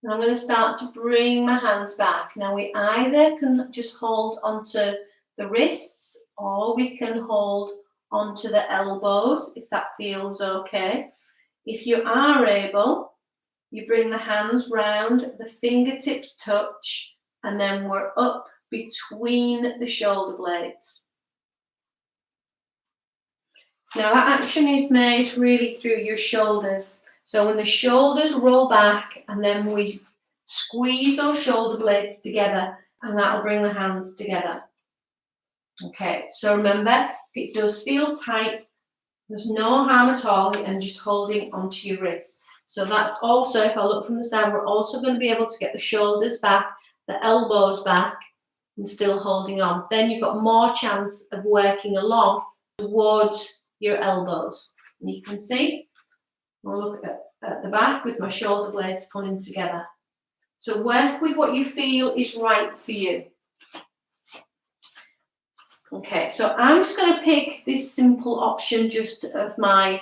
And I'm going to start to bring my hands back. Now we either can just hold onto the wrists, or we can hold onto the elbows if that feels okay. If you are able, you bring the hands round, the fingertips touch, and then we're up between the shoulder blades. Now that action is made really through your shoulders. So when the shoulders roll back, and then we squeeze those shoulder blades together, and that'll bring the hands together. Okay, so remember, if it does feel tight, there's no harm at all in just holding onto your wrists. So that's also, if I look from the side, we're also going to be able to get the shoulders back, the elbows back, and still holding on. Then you've got more chance of working along towards your elbows. And you can see, I'll look at the back with my shoulder blades pulling together. So work with what you feel is right for you. Okay, so I'm just going to pick this simple option just of my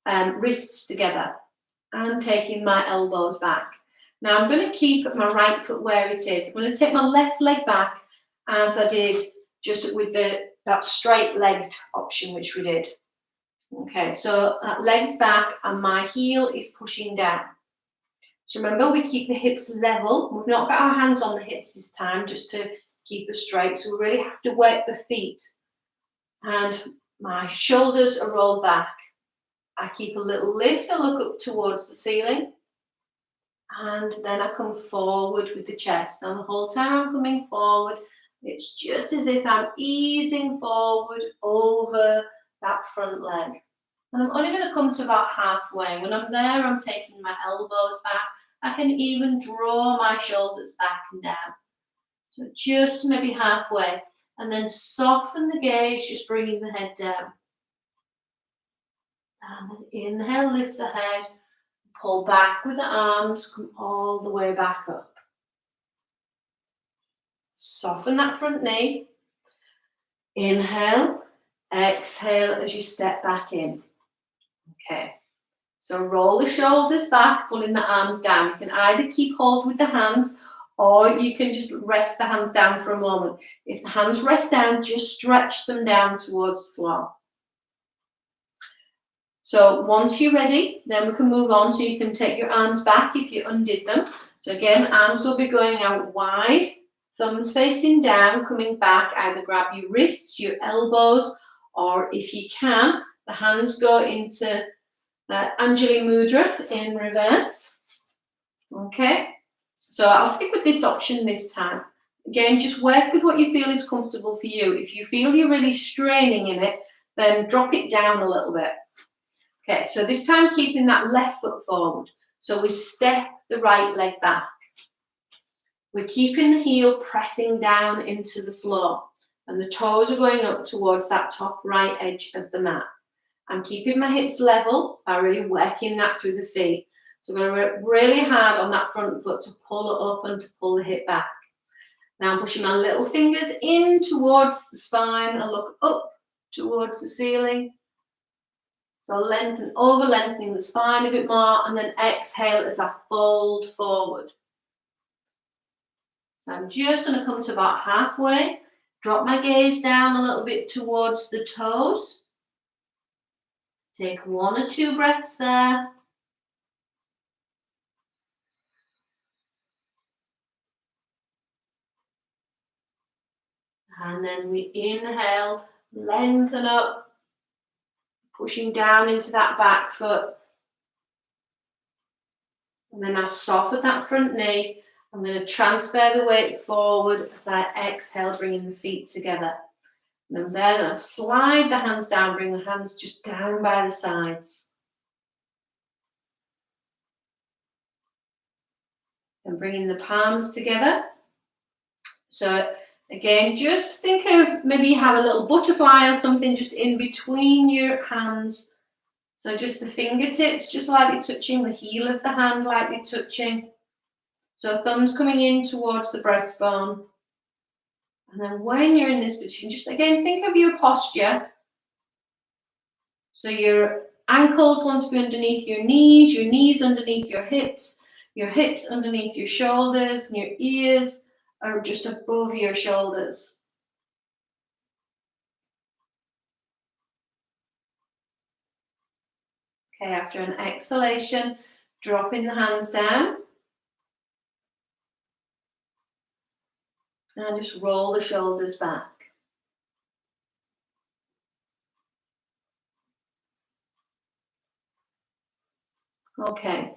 wrists together and taking my elbows back. Now I'm going to keep my right foot where it is. I'm going to take my left leg back as I did just with that straight legged option which we did. Okay, so that leg's back and my heel is pushing down. So remember, we keep the hips level. We've not got our hands on the hips this time just to keep us straight. So we really have to work the feet. And my shoulders are rolled back. I keep a little lift, I look up towards the ceiling. And then I come forward with the chest. Now the whole time I'm coming forward, it's just as if I'm easing forward over that front leg. And I'm only going to come to about halfway. When I'm there, I'm taking my elbows back. I can even draw my shoulders back and down. So just maybe halfway. And then soften the gaze, just bringing the head down. And then inhale, lift the head. Pull back with the arms, come all the way back up. Soften that front knee. Inhale, exhale as you step back in. Okay, so roll the shoulders back, pulling the arms down. You can either keep hold with the hands, or you can just rest the hands down for a moment. If the hands rest down, just stretch them down towards the floor. So once you're ready, then we can move on. So you can take your arms back if you undid them. So again, arms will be going out wide, thumbs facing down, coming back. Either grab your wrists, your elbows, or if you can, the hands go into Anjali Mudra in reverse. Okay, so I'll stick with this option this time. Again, just work with what you feel is comfortable for you. If you feel you're really straining in it, then drop it down a little bit. Okay, so this time keeping that left foot forward. So we step the right leg back. We're keeping the heel pressing down into the floor, and the toes are going up towards that top right edge of the mat. I'm keeping my hips level by really working that through the feet. So I'm going to work really hard on that front foot to pull it up and to pull the hip back. Now I'm pushing my little fingers in towards the spine and look up towards the ceiling. So over lengthening the spine a bit more, and then exhale as I fold forward. So I'm just going to come to about halfway, drop my gaze down a little bit towards the toes. Take 1 or 2 breaths there. And then we inhale, lengthen up, pushing down into that back foot. And then I soften that front knee. I'm going to transfer the weight forward as I exhale, bringing the feet together. And then I slide the hands down, bring the hands just down by the sides. And bringing the palms together. So again, just think of maybe you have a little butterfly or something just in between your hands. So just the fingertips just lightly touching, the heel of the hand lightly touching. So thumbs coming in towards the breastbone. And then when you're in this position, just again, think of your posture. So your ankles want to be underneath your knees underneath your hips underneath your shoulders, and your ears are just above your shoulders. Okay, after an exhalation, dropping the hands down. And just roll the shoulders back. Okay.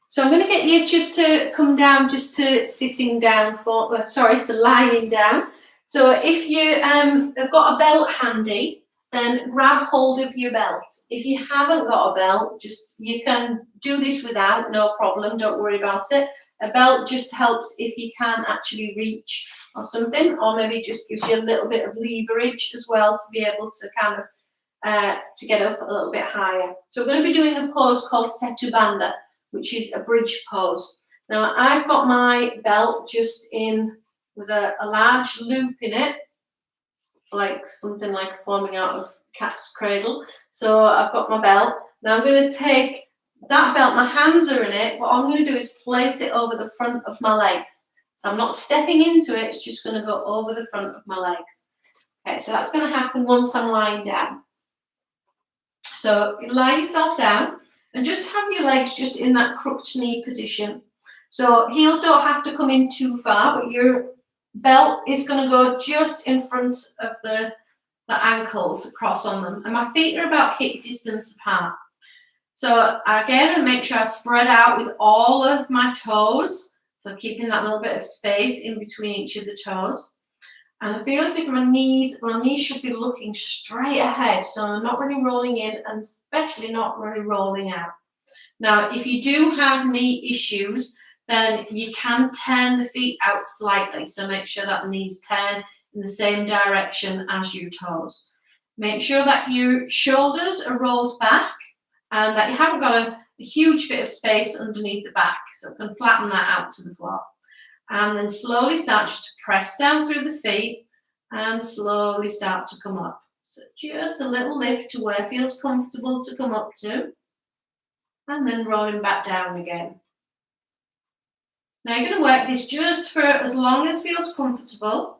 So I'm going to get you just to come down, just to sitting down to lying down. So if you have got a belt handy, then grab hold of your belt. If you haven't got a belt, you can do this without, no problem, don't worry about it. A belt just helps if you can't actually reach or something, or maybe just gives you a little bit of leverage as well to be able to kind of to get up a little bit higher. So we're going to be doing a pose called Setu Bandha, which is a bridge pose. Now I've got my belt just in with a large loop in it, like something like forming out of cat's cradle. So I've got my belt. Now I'm going to take that belt, my hands are in it, what I'm going to do is place it over the front of my legs. So I'm not stepping into it, it's just going to go over the front of my legs. Okay, so that's going to happen once I'm lying down. So lie yourself down and just have your legs just in that crooked knee position. So heels don't have to come in too far, but your belt is going to go just in front of the ankles across on them. And my feet are about hip distance apart. So again, I make sure I spread out with all of my toes. So keeping that little bit of space in between each of the toes. And I feel as if my knees should be looking straight ahead. So I'm not really rolling in and especially not really rolling out. Now, if you do have knee issues, then you can turn the feet out slightly. So make sure that the knees turn in the same direction as your toes. Make sure that your shoulders are rolled back and that you haven't got a huge bit of space underneath the back. So you can flatten that out to the floor. And then slowly start just to press down through the feet and slowly start to come up. So just a little lift to where it feels comfortable to come up to. And then rolling back down again. Now you're going to work this just for as long as feels comfortable.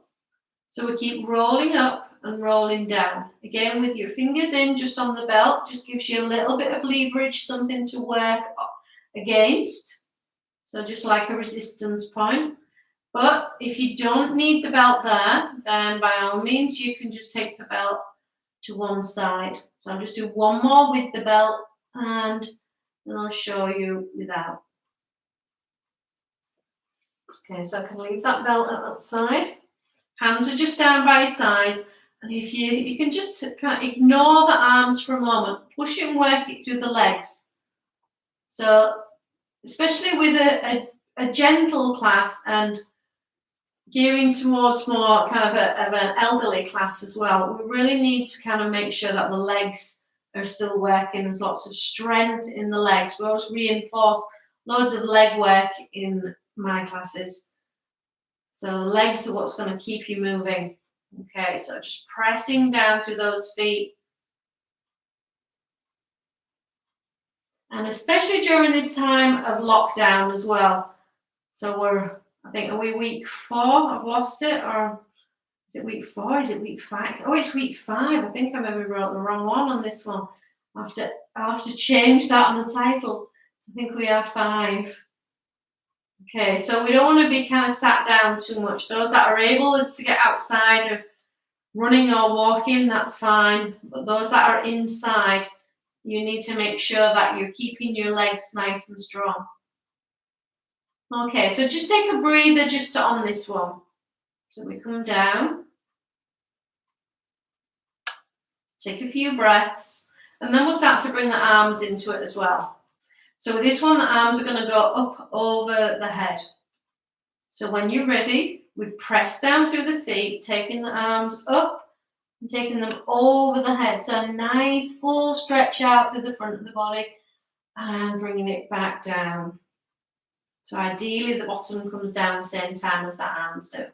So we keep rolling up and rolling down. Again, with your fingers in just on the belt, just gives you a little bit of leverage, something to work against. So just like a resistance point. But if you don't need the belt there, then by all means, you can just take the belt to one side. So I'll just do one more with the belt and then I'll show you without. Okay, so I can leave that belt at that side. Hands are just down by your sides. And if you can just kind of ignore the arms for a moment, push it and work it through the legs. So especially with a gentle class and gearing towards more kind of an elderly class as well, we really need to kind of make sure that the legs are still working. There's lots of strength in the legs. We always reinforce loads of leg work in my classes. So the legs are what's going to keep you moving. Okay, so just pressing down through those feet. And especially during this time of lockdown as well. So I think, are we week 4? I've lost it. Or is it week 4? Is it week 5? Oh, it's week 5. I think I maybe wrote the wrong one on this one. I'll have to change that on the title. So I think we are 5. Okay, so we don't want to be kind of sat down too much. Those that are able to get outside or running or walking, that's fine. But those that are inside, you need to make sure that you're keeping your legs nice and strong. Okay, so just take a breather just on this one. So we come down, take a few breaths, and then we'll start to bring the arms into it as well. So with this one, the arms are going to go up over the head. So when you're ready, we press down through the feet, taking the arms up and taking them over the head. So a nice full stretch out through the front of the body and bringing it back down. So ideally the bottom comes down the same time as the arms do.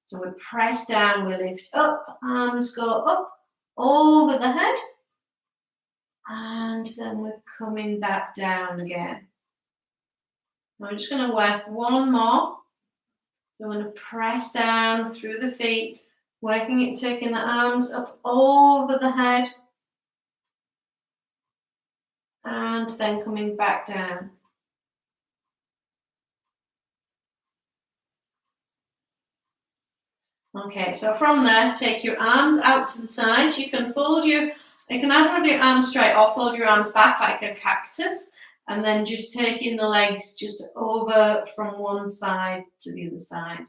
So we press down, we lift up, arms go up over the head, and then we're coming back down again. Now I'm just going to work one more. So I'm going to press down through the feet, working it, taking the arms up over the head, and then coming back down. Okay, so from there, take your arms out to the sides. You can either have your arms straight or fold your arms back like a cactus, and then just taking the legs just over from one side to the other side.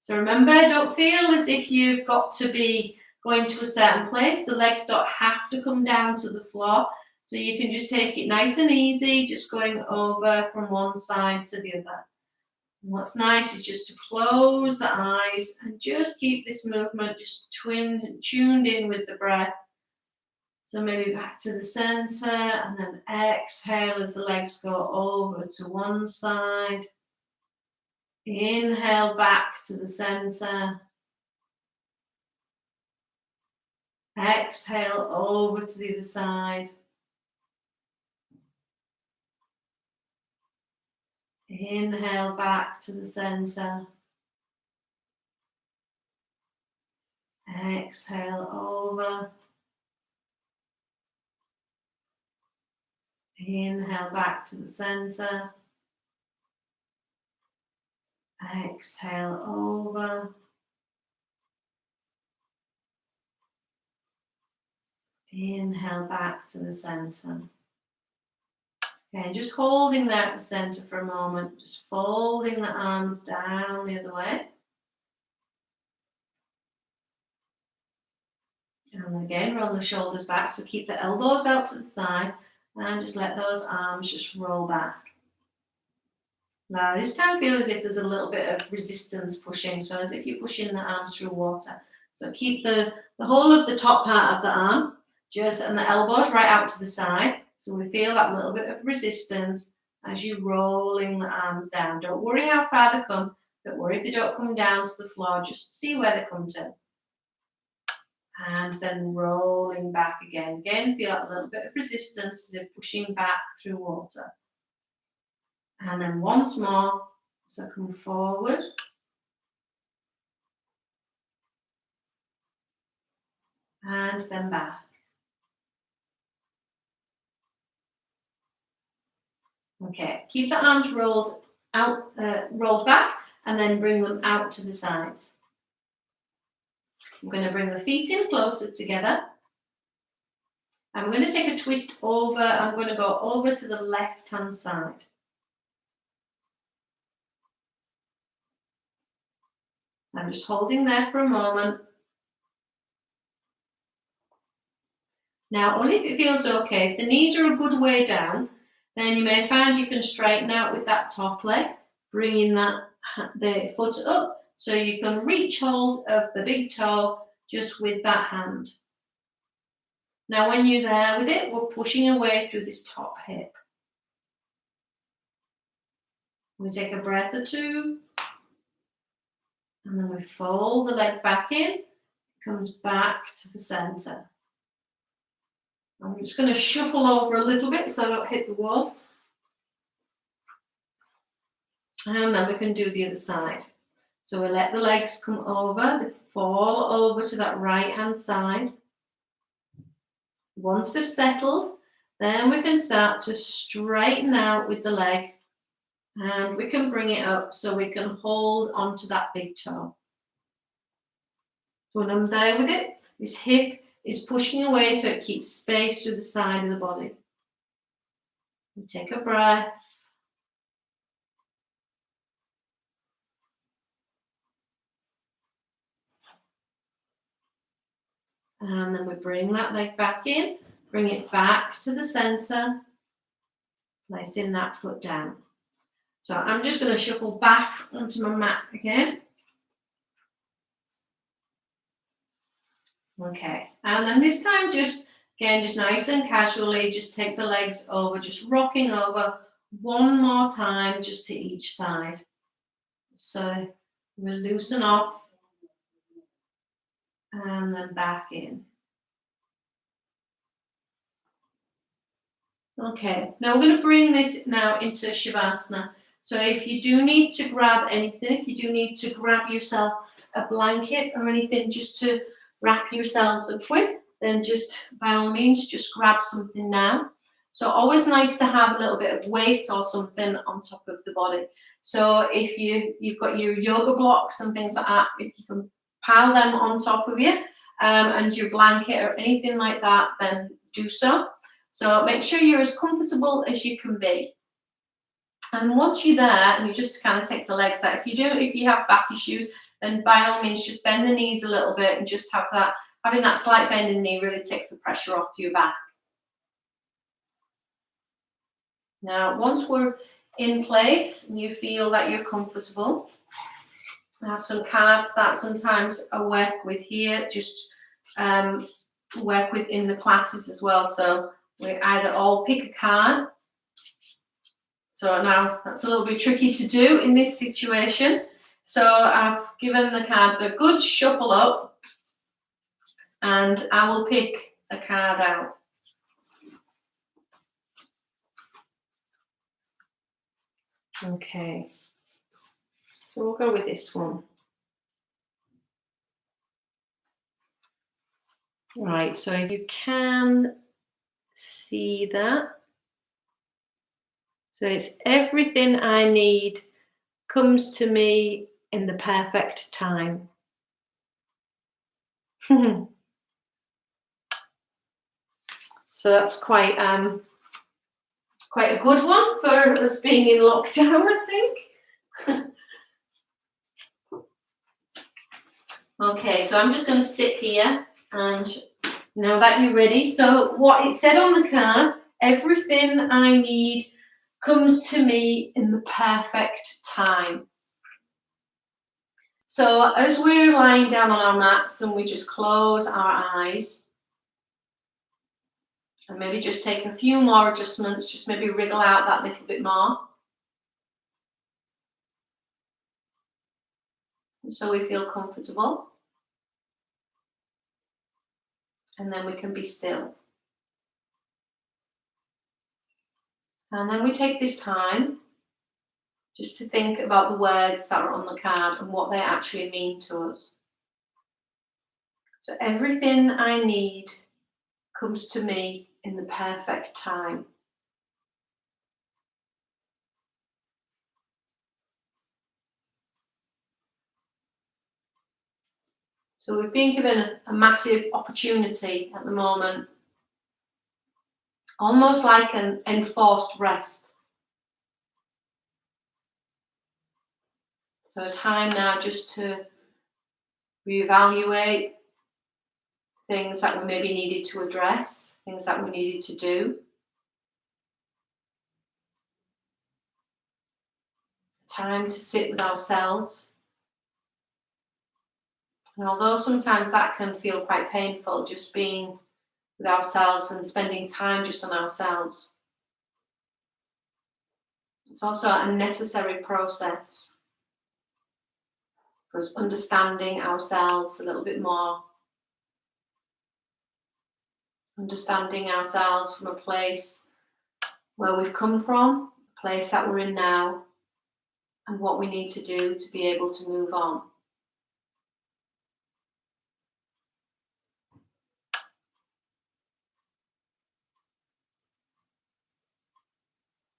So remember, don't feel as if you've got to be going to a certain place. The legs don't have to come down to the floor. So you can just take it nice and easy, just going over from one side to the other. And what's nice is just to close the eyes and just keep this movement just tuned in with the breath. So maybe back to the center, and then exhale as the legs go over to one side. Inhale back to the center. Exhale over to the other side. Inhale back to the center. Exhale over. Inhale back to the center. Exhale over. Inhale back to the center. Okay, just holding there at the center for a moment, just folding the arms down the other way. And again, roll the shoulders back, so keep the elbows out to the side and just let those arms just roll back. Now this time feel as if there's a little bit of resistance pushing, so as if you're pushing the arms through water. So keep the whole of the top part of the arm, and the elbows right out to the side. So we feel that little bit of resistance as you're rolling the arms down. Don't worry how far they come. Don't worry if they don't come down to the floor. Just see where they come to. And then rolling back again. Again, feel that little bit of resistance as if pushing back through water. And then once more. So come forward. And then back. Okay, keep the arms rolled back, and then bring them out to the sides. I'm going to bring the feet in closer together. I'm going to take a twist over. I'm going to go over to the left-hand side. I'm just holding there for a moment. Now, only if it feels okay. If the knees are a good way down, then you may find you can straighten out with that top leg, bringing the foot up so you can reach hold of the big toe just with that hand. Now, when you're there with it, we're pushing away through this top hip. We take a breath or two, and then we fold the leg back in, it comes back to the center. I'm just going to shuffle over a little bit so I don't hit the wall. And then we can do the other side. So we let the legs come over, they fall over to that right-hand side. Once they've settled, then we can start to straighten out with the leg, and we can bring it up so we can hold onto that big toe. So when I'm there with it, this hip is pushing away so it keeps space to the side of the body. We take a breath. And then we bring that leg back in, bring it back to the center, placing that foot down. So I'm just going to shuffle back onto my mat again. Okay, and then this time just nice and casually, just take the legs over, just rocking over one more time, just to each side. So we'll loosen off and then back in. Okay, now we're going to bring this now into Shavasana. So if you do need to grab anything, if you do need to grab yourself a blanket or anything just to wrap yourselves up with, then just by all means, just grab something now. So always nice to have a little bit of weight or something on top of the body. So if you've got your yoga blocks and things like that, if you can pile them on top of you and your blanket or anything like that, then do so. So make sure you're as comfortable as you can be. And once you're there, and you just kind of take the legs out. If you have back issues, then by all means just bend the knees a little bit and just having that slight bend in the knee really takes the pressure off to your back. Now, once we're in place and you feel that you're comfortable, I have some cards that sometimes I work with here, just work with in the classes as well. So we either all pick a card. So now that's a little bit tricky to do in this situation. So I've given the cards a good shuffle up and I will pick a card out. Okay, so we'll go with this one. Right, so if you can see that. So it's everything I need comes to me in the perfect time. So that's quite a good one for us being in lockdown, I think. Okay, so I'm just going to sit here, and now that you're ready, so what it said on the card, everything I need comes to me in the perfect time. So as we're lying down on our mats and we just close our eyes and maybe just take a few more adjustments, just maybe wriggle out that little bit more. And so we feel comfortable. And then we can be still. And then we take this time just to think about the words that are on the card and what they actually mean to us. So everything I need comes to me in the perfect time. So we've been given a massive opportunity at the moment, almost like an enforced rest. So a time now just to reevaluate things that we maybe needed to address, things that we needed to do. Time to sit with ourselves. And although sometimes that can feel quite painful, just being with ourselves and spending time just on ourselves, it's also a necessary process for us understanding ourselves a little bit more, understanding ourselves from a place where we've come from, a place that we're in now, and what we need to do to be able to move on.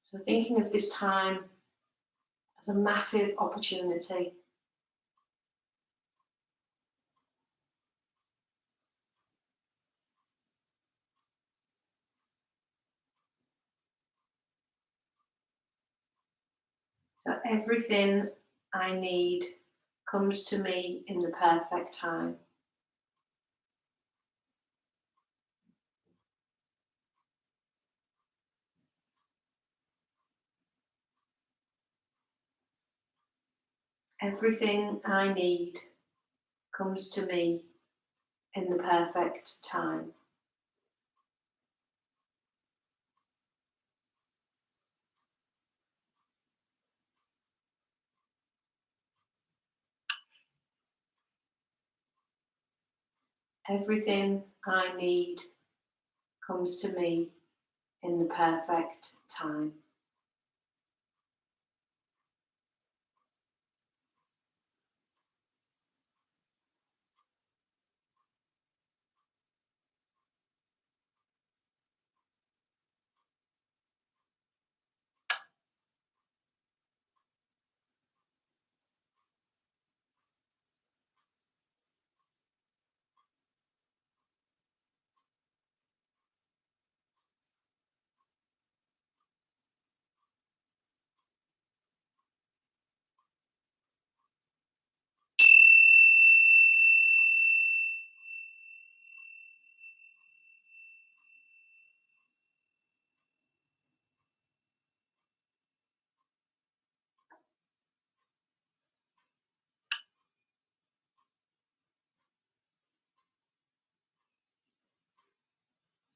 So thinking of this time as a massive opportunity. So everything I need comes to me in the perfect time. Everything I need comes to me in the perfect time. Everything I need comes to me in the perfect time.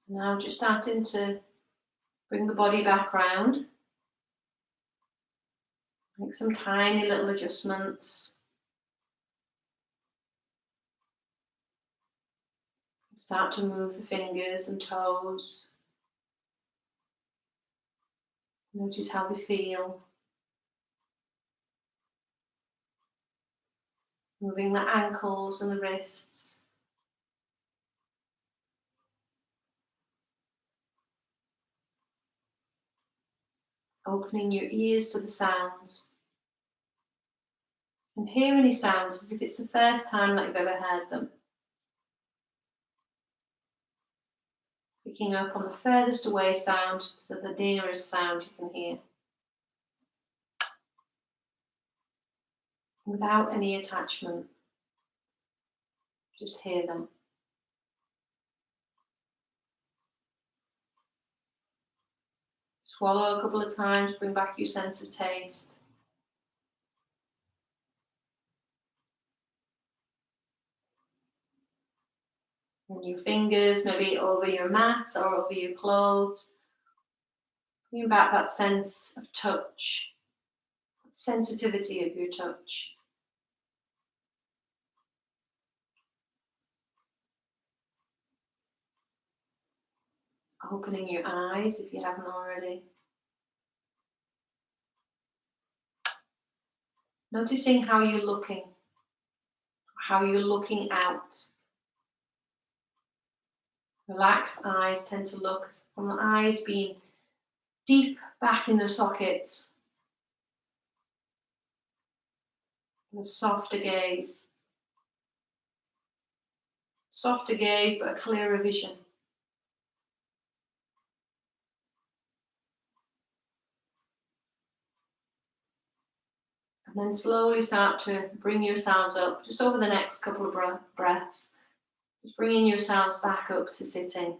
So now just starting to bring the body back round. Make some tiny little adjustments. Start to move the fingers and toes. Notice how they feel. Moving the ankles and the wrists. Opening your ears to the sounds. And hear any sounds as if it's the first time that you've ever heard them. Picking up on the furthest away sound to the nearest sound you can hear. Without any attachment. Just hear them. Swallow a couple of times, bring back your sense of taste. And your fingers maybe over your mat or over your clothes. Bring back that sense of touch, that sensitivity of your touch. Opening your eyes if you haven't already. Noticing how you're looking, how you're looking out. Relaxed eyes tend to look from the eyes being deep back in their sockets. And a softer gaze. Softer gaze, but a clearer vision. And then slowly start to bring yourselves up, just over the next couple of breaths. Just bringing yourselves back up to sitting.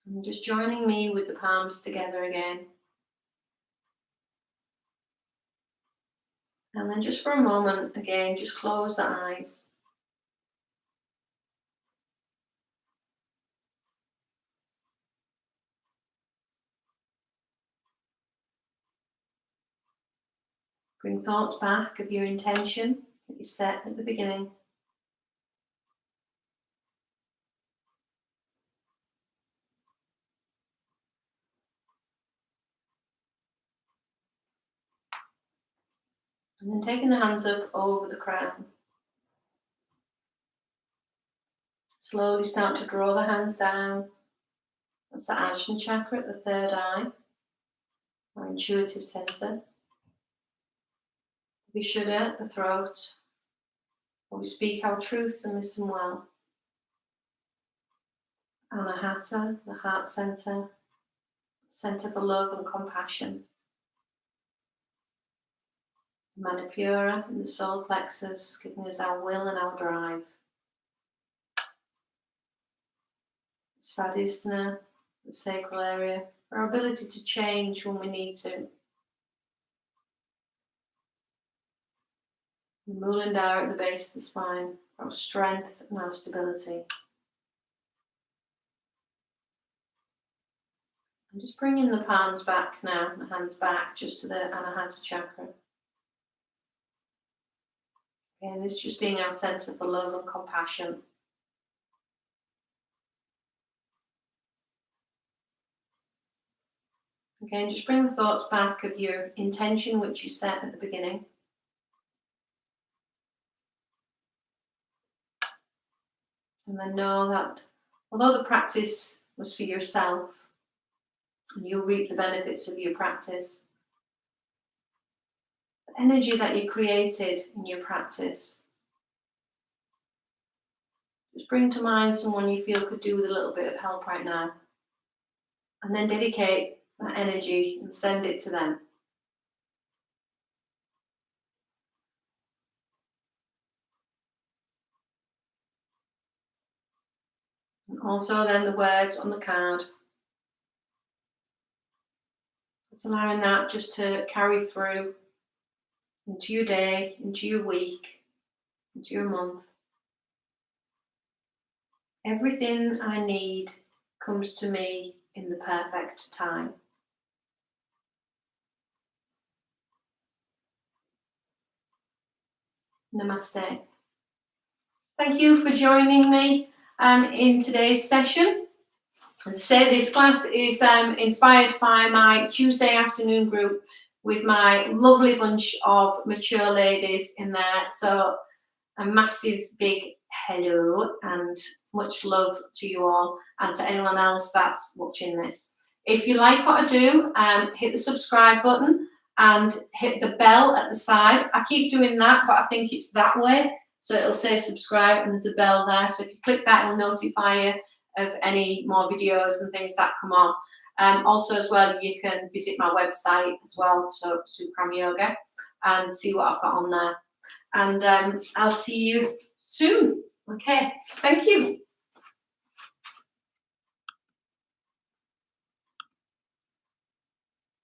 And just joining me with the palms together again. And then just for a moment, again, just close the eyes. Bring thoughts back of your intention that you set at the beginning. And then taking the hands up over the crown. Slowly start to draw the hands down. That's the Ajna chakra at the third eye, our intuitive center. Vishuddha at the throat, where we speak our truth and listen well. Anahata, the heart center, center for love and compassion. Manipura in the solar plexus, giving us our will and our drive. Svadhisthana, the sacral area for our ability to change when we need to. The Muladhara at the base of the spine, for our strength and our stability. I'm just bringing the palms back now, the hands back just to the Anahata chakra. And this just being our centre for love and compassion. Again, just bring the thoughts back of your intention which you set at the beginning. And then know that although the practice was for yourself, and you'll reap the benefits of your practice, the energy that you created in your practice, just bring to mind someone you feel could do with a little bit of help right now. And then dedicate that energy and send it to them. And also then the words on the card. It's allowing that just to carry through into your day, into your week, into your month. Everything I need comes to me in the perfect time. Namaste. Thank you for joining me in today's session. As I say, this class is inspired by my Tuesday afternoon group with my lovely bunch of mature ladies in there. So a massive big hello and much love to you all and to anyone else that's watching this. If you like what I do, hit the subscribe button and hit the bell at the side. I keep doing that, but I think it's that way. So it'll say subscribe and there's a bell there. So if you click that, it'll notify you of any more videos and things that come on. Also as well, you can visit my website as well, so SucramYoga, and see what I've got on there. And I'll see you soon. Okay, thank you.